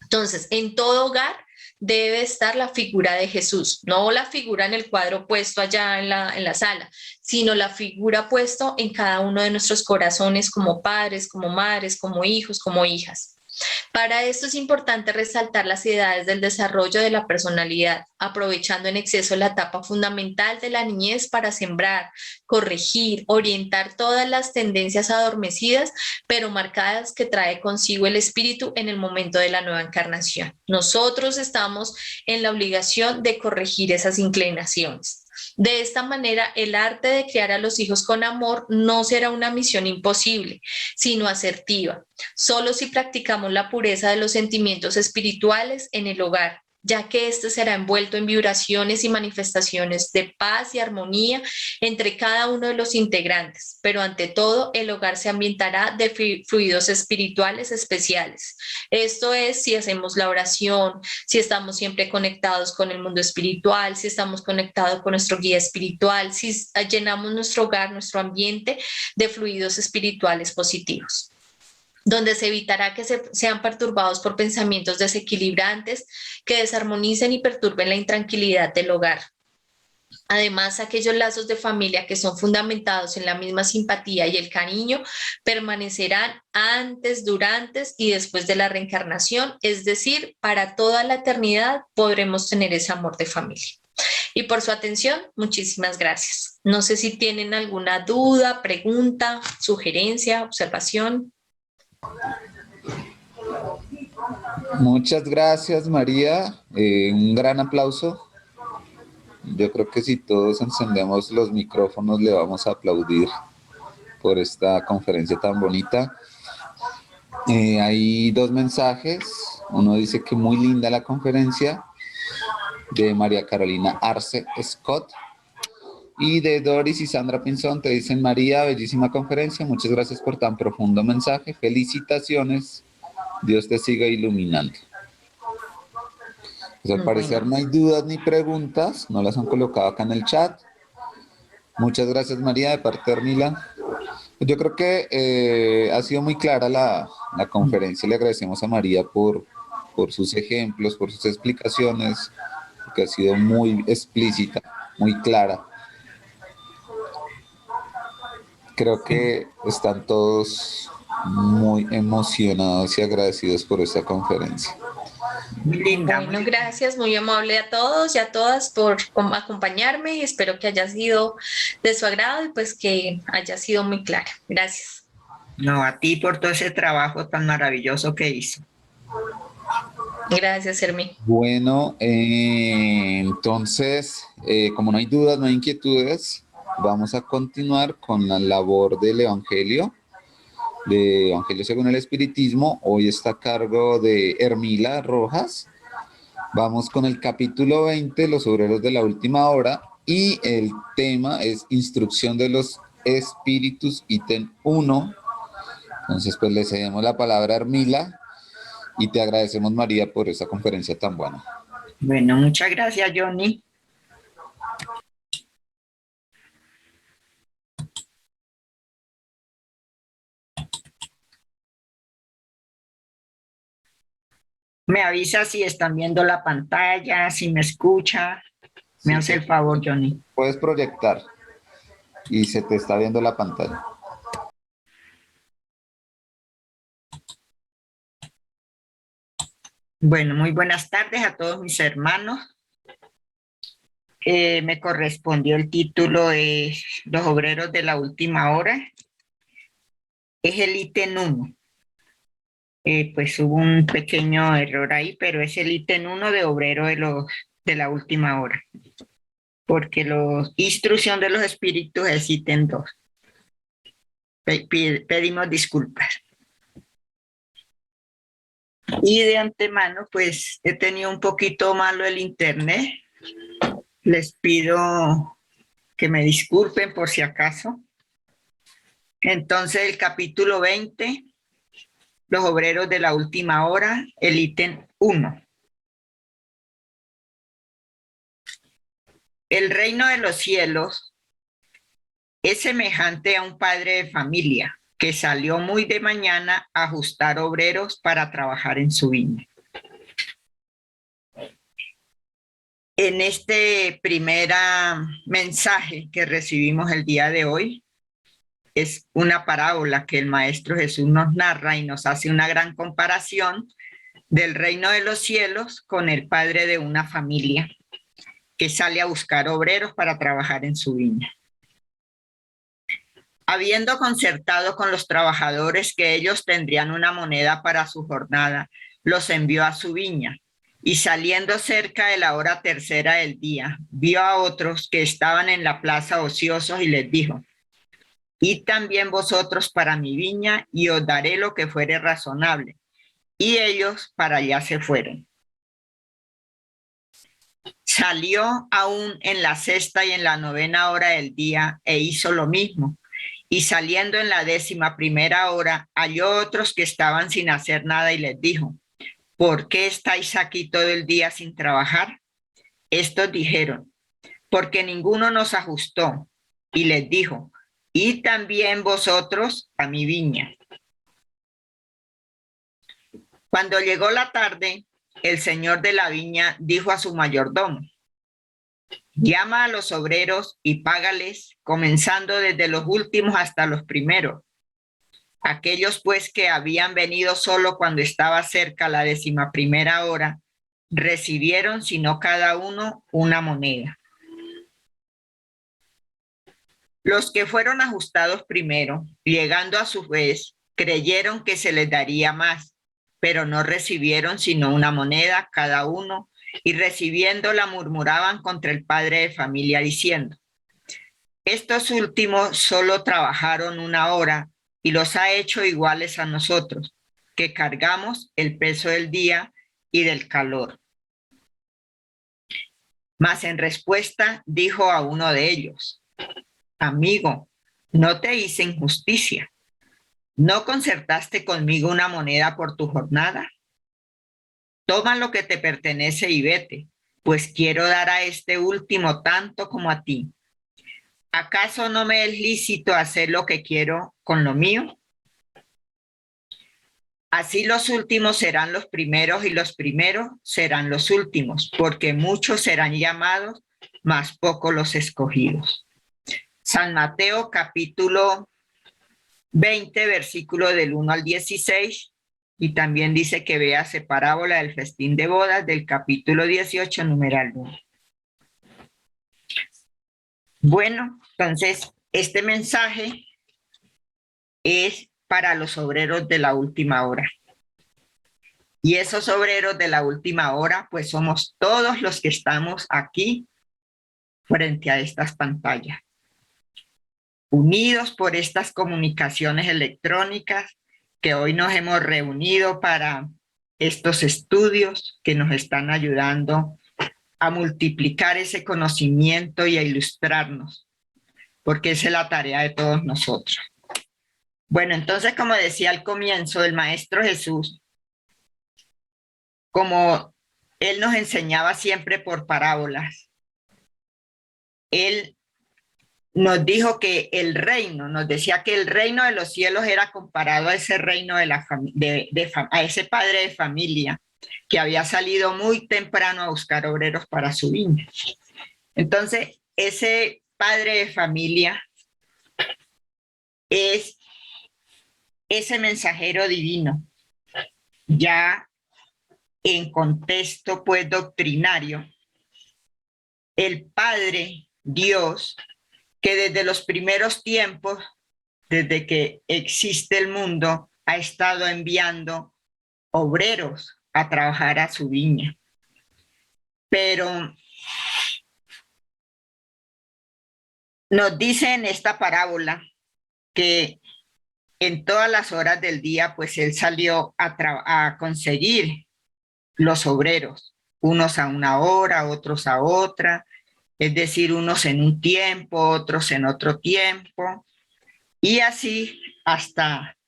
Entonces, en todo hogar debe estar la figura de Jesús, no la figura en el cuadro puesto allá en la sala, sino la figura puesto en cada uno de nuestros corazones como padres, como madres, como hijos, como hijas. Para esto es importante resaltar las edades del desarrollo de la personalidad, aprovechando en exceso la etapa fundamental de la niñez para sembrar, corregir, orientar todas las tendencias adormecidas, pero marcadas que trae consigo el espíritu en el momento de la nueva encarnación. Nosotros estamos en la obligación de corregir esas inclinaciones. De esta manera, el arte de criar a los hijos con amor no será una misión imposible, sino asertiva, solo si practicamos la pureza de los sentimientos espirituales en el hogar, ya que éste será envuelto en vibraciones y manifestaciones de paz y armonía entre cada uno de los integrantes, pero ante todo el hogar se ambientará de fluidos espirituales especiales. Esto es si hacemos la oración, si estamos siempre conectados con el mundo espiritual, si estamos conectados con nuestro guía espiritual, si llenamos nuestro hogar, nuestro ambiente de fluidos espirituales positivos, donde se evitará que sean perturbados por pensamientos desequilibrantes que desarmonicen y perturben la intranquilidad del hogar. Además, aquellos lazos de familia que son fundamentados en la misma simpatía y el cariño permanecerán antes, durante y después de la reencarnación, es decir, para toda la eternidad podremos tener ese amor de familia. Y por su atención, muchísimas gracias. No sé si tienen alguna duda, pregunta, sugerencia, observación. Muchas gracias, María. Un gran aplauso. Yo creo que si todos encendemos los micrófonos le vamos a aplaudir por esta conferencia tan bonita. Hay dos mensajes. Uno dice que muy linda la conferencia, de María Carolina Arce Scott. Y de Doris y Sandra Pinzón te dicen: María, bellísima conferencia, muchas gracias por tan profundo mensaje, felicitaciones, Dios te siga iluminando. Pues al parecer no hay dudas ni preguntas, no las han colocado acá en el chat. Muchas gracias, María, de parte de Armila. Yo creo que ha sido muy clara la conferencia. Le agradecemos a María por sus ejemplos, por sus explicaciones, que ha sido muy explícita, muy clara. Creo que están todos muy emocionados y agradecidos por esta conferencia. Muy linda. Bueno, gracias, muy amable a todos y a todas por acompañarme y espero que haya sido de su agrado y pues que haya sido muy clara. Gracias. No, a ti por todo ese trabajo tan maravilloso que hizo. Gracias, Hermí. Bueno, entonces, como no hay dudas, no hay inquietudes, vamos a continuar con la labor del Evangelio, de Evangelio según el Espiritismo. Hoy está a cargo de Hermila Rojas. Vamos con el capítulo 20, los obreros de la última hora, y el tema es instrucción de los espíritus, ítem 1. Entonces, pues le cedemos la palabra a Hermila y te agradecemos, María, por esta conferencia tan buena. Bueno, muchas gracias, Johnny. Me avisa si están viendo la pantalla, si me escucha. Me hace el favor, Johnny. Puedes proyectar y se te está viendo la pantalla. Bueno, muy buenas tardes a todos mis hermanos. Me correspondió el título de Los obreros de la última hora. Es el ítem 1. Pues hubo un pequeño error ahí, pero es el ítem 1 de obrero de la última hora. Porque la instrucción de los espíritus es ítem 2. Pedimos disculpas. Y de antemano, pues he tenido un poquito malo el internet. Les pido que me disculpen por si acaso. Entonces, el capítulo 20, los obreros de la última hora, el ítem 1. El reino de los cielos es semejante a un padre de familia que salió muy de mañana a ajustar obreros para trabajar en su viña. En este primer mensaje que recibimos el día de hoy, es una parábola que el Maestro Jesús nos narra y nos hace una gran comparación del reino de los cielos con el padre de una familia que sale a buscar obreros para trabajar en su viña. Habiendo concertado con los trabajadores que ellos tendrían una moneda para su jornada, los envió a su viña. Y saliendo cerca de la hora tercera del día, vio a otros que estaban en la plaza ociosos y les dijo: id también vosotros para mi viña y os daré lo que fuere razonable. Y ellos para allá se fueron. Salió aún en la sexta y en la novena hora del día e hizo lo mismo. Y saliendo en la 11ª hora, halló otros que estaban sin hacer nada y les dijo: ¿por qué estáis aquí todo el día sin trabajar? Estos dijeron: porque ninguno nos ajustó. Y les dijo: id también vosotros a mi viña. Cuando llegó la tarde, el señor de la viña dijo a su mayordomo: llama a los obreros y págales, comenzando desde los últimos hasta los primeros. Aquellos pues que habían venido solo cuando estaba cerca la 11ª hora, recibieron sino cada uno una moneda. Los que fueron ajustados primero, llegando a su vez, creyeron que se les daría más, pero no recibieron sino una moneda cada uno, y recibiéndola murmuraban contra el padre de familia diciendo: estos últimos solo trabajaron 1 hora y los ha hecho iguales a nosotros, que cargamos el peso del día y del calor. Mas en respuesta dijo a uno de ellos: amigo, no te hice injusticia. ¿No concertaste conmigo una moneda por tu jornada? Toma lo que te pertenece y vete, pues quiero dar a este último tanto como a ti. ¿Acaso no me es lícito hacer lo que quiero con lo mío? Así los últimos serán los primeros y los primeros serán los últimos, porque muchos serán llamados, mas pocos los escogidos. San Mateo capítulo 20, versículo del 1 al 16, y también dice que vease parábola del festín de bodas del capítulo 18, numeral 1. Bueno, entonces este mensaje es para los obreros de la última hora. Y esos obreros de la última hora, pues somos todos los que estamos aquí frente a estas pantallas, unidos por estas comunicaciones electrónicas que hoy nos hemos reunido para estos estudios que nos están ayudando a multiplicar ese conocimiento y a ilustrarnos, porque esa es la tarea de todos nosotros. Bueno, entonces, como decía al comienzo, el Maestro Jesús, como él nos enseñaba siempre por parábolas, él nos dijo que el reino, nos decía que el reino de los cielos era comparado a ese reino a ese padre de familia que había salido muy temprano a buscar obreros para su viña. Entonces, ese padre de familia es ese mensajero divino, ya en contexto pues doctrinario, el Padre Dios, que desde los primeros tiempos, desde que existe el mundo, ha estado enviando obreros a trabajar a su viña. Pero nos dice en esta parábola que en todas las horas del día, pues él salió a conseguir los obreros, unos a 1 hora, otros a otra, es decir, unos en un tiempo, otros en otro tiempo, y así hasta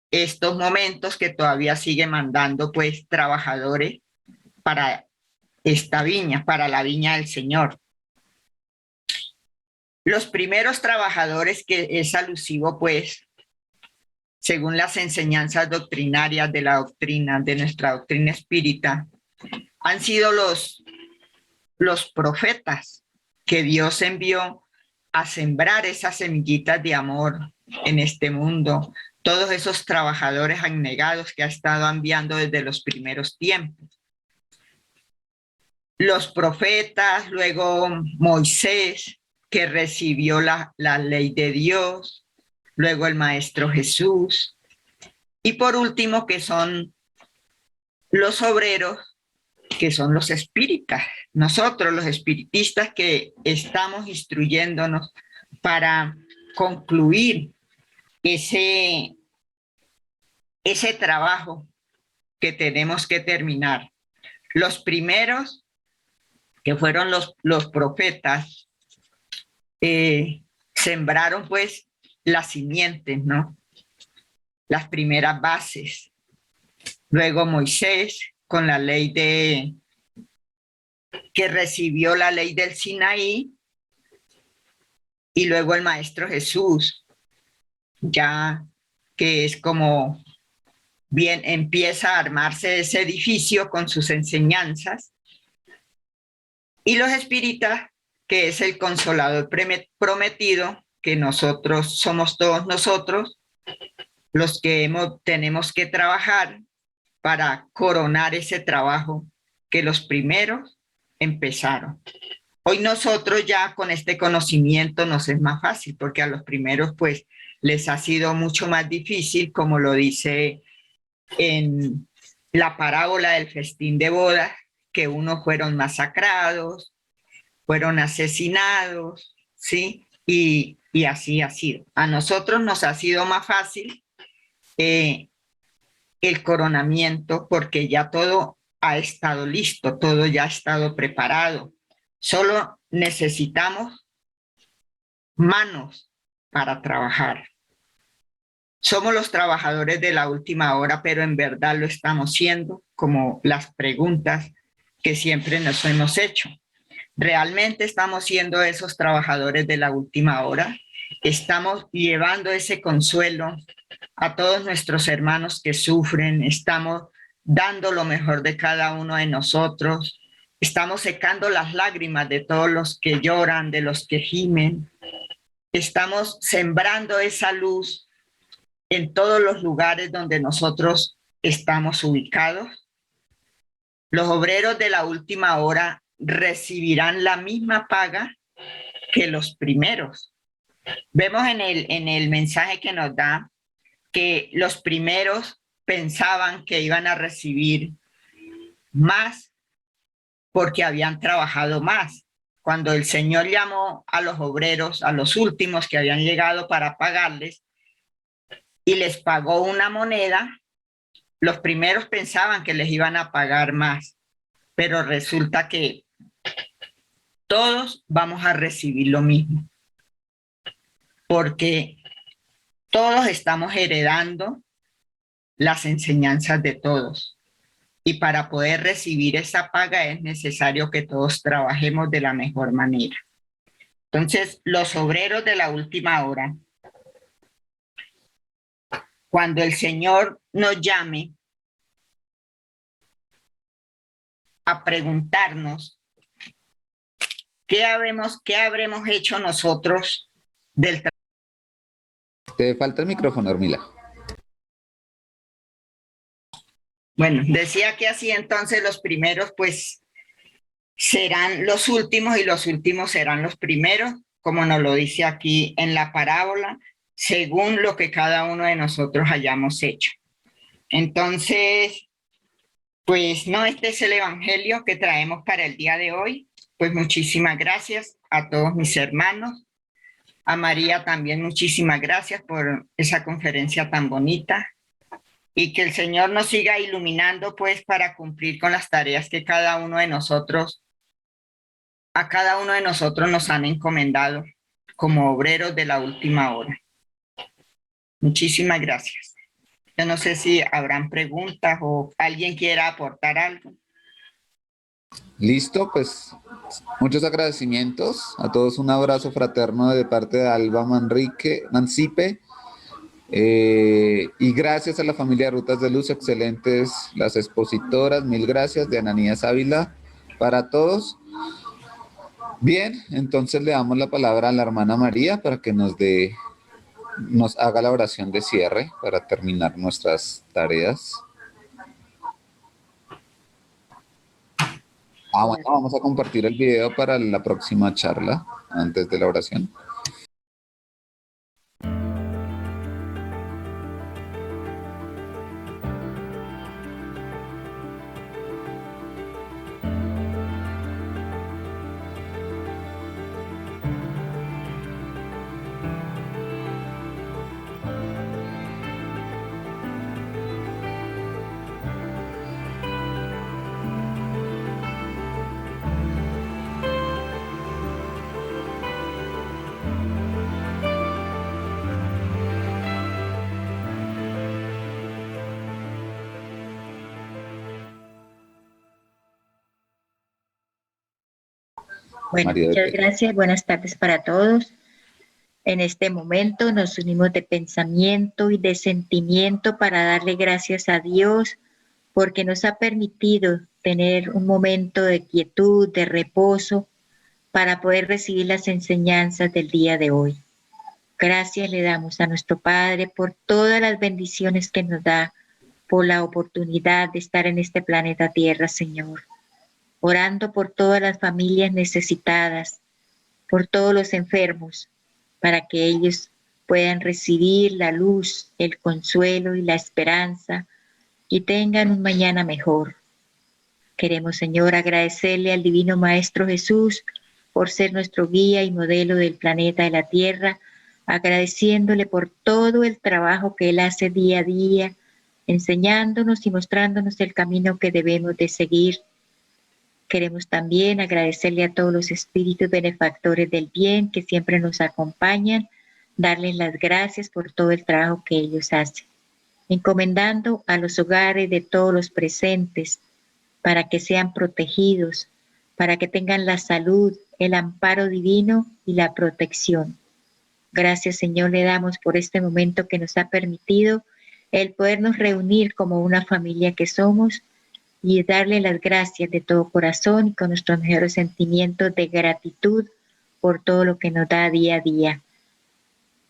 estos momentos que todavía sigue mandando pues trabajadores para esta viña, para la viña del Señor. Los primeros trabajadores, que es alusivo pues, según las enseñanzas doctrinarias de la doctrina, de nuestra doctrina espírita, han sido los profetas que Dios envió a sembrar esas semillitas de amor en este mundo, todos esos trabajadores abnegados que ha estado enviando desde los primeros tiempos. Los profetas, luego Moisés, que recibió la ley de Dios, luego el Maestro Jesús, y por último que son los obreros, que son los espíritas, nosotros los espiritistas que estamos instruyéndonos para concluir ese trabajo que tenemos que terminar. Los primeros, que fueron los profetas, sembraron pues las simientes, ¿no? Las primeras bases. Luego Moisés, con la ley que recibió la ley del Sinaí, y luego el Maestro Jesús, ya que es como bien empieza a armarse ese edificio con sus enseñanzas, y los espíritas, que es el Consolador prometido, que nosotros somos todos nosotros, los que tenemos que trabajar para coronar ese trabajo que los primeros empezaron. Hoy nosotros ya con este conocimiento nos es más fácil, porque a los primeros pues les ha sido mucho más difícil, como lo dice en la parábola del festín de bodas, que unos fueron masacrados, fueron asesinados, ¿sí? Y así ha sido. A nosotros nos ha sido más fácil el coronamiento, porque ya todo ha estado listo, todo ya ha estado preparado. Solo necesitamos manos para trabajar. Somos los trabajadores de la última hora, pero en verdad lo estamos siendo, como las preguntas que siempre nos hemos hecho. ¿Realmente estamos siendo esos trabajadores de la última hora? ¿Estamos llevando ese consuelo a todos nuestros hermanos que sufren? ¿Estamos dando lo mejor de cada uno de nosotros? ¿Estamos secando las lágrimas de todos los que lloran, de los que gimen? ¿Estamos sembrando esa luz en todos los lugares donde nosotros estamos ubicados? Los obreros de la última hora recibirán la misma paga que los primeros. Vemos en el mensaje que nos da que los primeros pensaban que iban a recibir más porque habían trabajado más. Cuando el Señor llamó a los obreros, a los últimos que habían llegado para pagarles, y les pagó una moneda, los primeros pensaban que les iban a pagar más, pero resulta que todos vamos a recibir lo mismo, porque todos estamos heredando las enseñanzas de todos. Y para poder recibir esa paga es necesario que todos trabajemos de la mejor manera. Entonces, los obreros de la última hora, cuando el Señor nos llame a preguntarnos qué habremos hecho nosotros del trabajo. Te falta el micrófono, Hermila. Bueno, decía que así entonces los primeros pues serán los últimos y los últimos serán los primeros, como nos lo dice aquí en la parábola, según lo que cada uno de nosotros hayamos hecho. Entonces, pues no, este es el evangelio que traemos para el día de hoy. Pues muchísimas gracias a todos mis hermanos. A María también muchísimas gracias por esa conferencia tan bonita. Y que el Señor nos siga iluminando pues para cumplir con las tareas que a cada uno de nosotros nos han encomendado como obreros de la última hora. Muchísimas gracias. Yo no sé si habrán preguntas o alguien quiera aportar algo. Listo, pues muchos agradecimientos a todos, un abrazo fraterno de parte de Alba Mancipe. Y gracias a la familia Rutas de Luz, excelentes las expositoras, mil gracias, de Ananías Ávila, para todos. Bien, entonces le damos la palabra a la hermana María para que nos haga la oración de cierre para terminar nuestras tareas. Bueno, vamos a compartir el video para la próxima charla antes de la oración. Bueno, María muchas de gracias. Buenas tardes para todos. En este momento nos unimos de pensamiento y de sentimiento para darle gracias a Dios porque nos ha permitido tener un momento de quietud, de reposo, para poder recibir las enseñanzas del día de hoy. Gracias le damos a nuestro Padre por todas las bendiciones que nos da, por la oportunidad de estar en este planeta Tierra, Señor. Orando por todas las familias necesitadas, por todos los enfermos, para que ellos puedan recibir la luz, el consuelo y la esperanza y tengan un mañana mejor. Queremos, Señor, agradecerle al Divino Maestro Jesús por ser nuestro guía y modelo del planeta de la Tierra, agradeciéndole por todo el trabajo que Él hace día a día, enseñándonos y mostrándonos el camino que debemos de seguir. Queremos también agradecerle a todos los espíritus benefactores del bien que siempre nos acompañan, darles las gracias por todo el trabajo que ellos hacen, encomendando a los hogares de todos los presentes para que sean protegidos, para que tengan la salud, el amparo divino y la protección. Gracias, Señor, le damos por este momento que nos ha permitido el podernos reunir como una familia que somos y darle las gracias de todo corazón y con nuestros mejores sentimientos de gratitud por todo lo que nos da día a día.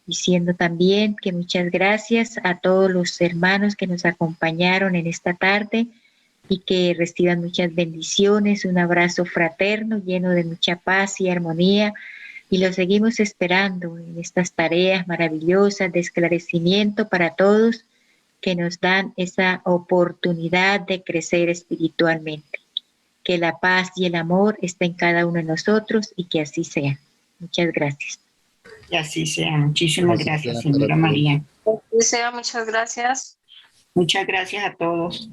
Diciendo también que muchas gracias a todos los hermanos que nos acompañaron en esta tarde y que reciban muchas bendiciones, un abrazo fraterno lleno de mucha paz y armonía, y los seguimos esperando en estas tareas maravillosas de esclarecimiento para todos que nos dan esa oportunidad de crecer espiritualmente. Que la paz y el amor estén en cada uno de nosotros y que así sea. Muchas gracias. Y así sea. Muchísimas Así gracias, sea, señora para todos. María. Sea, muchas gracias. Muchas gracias a todos.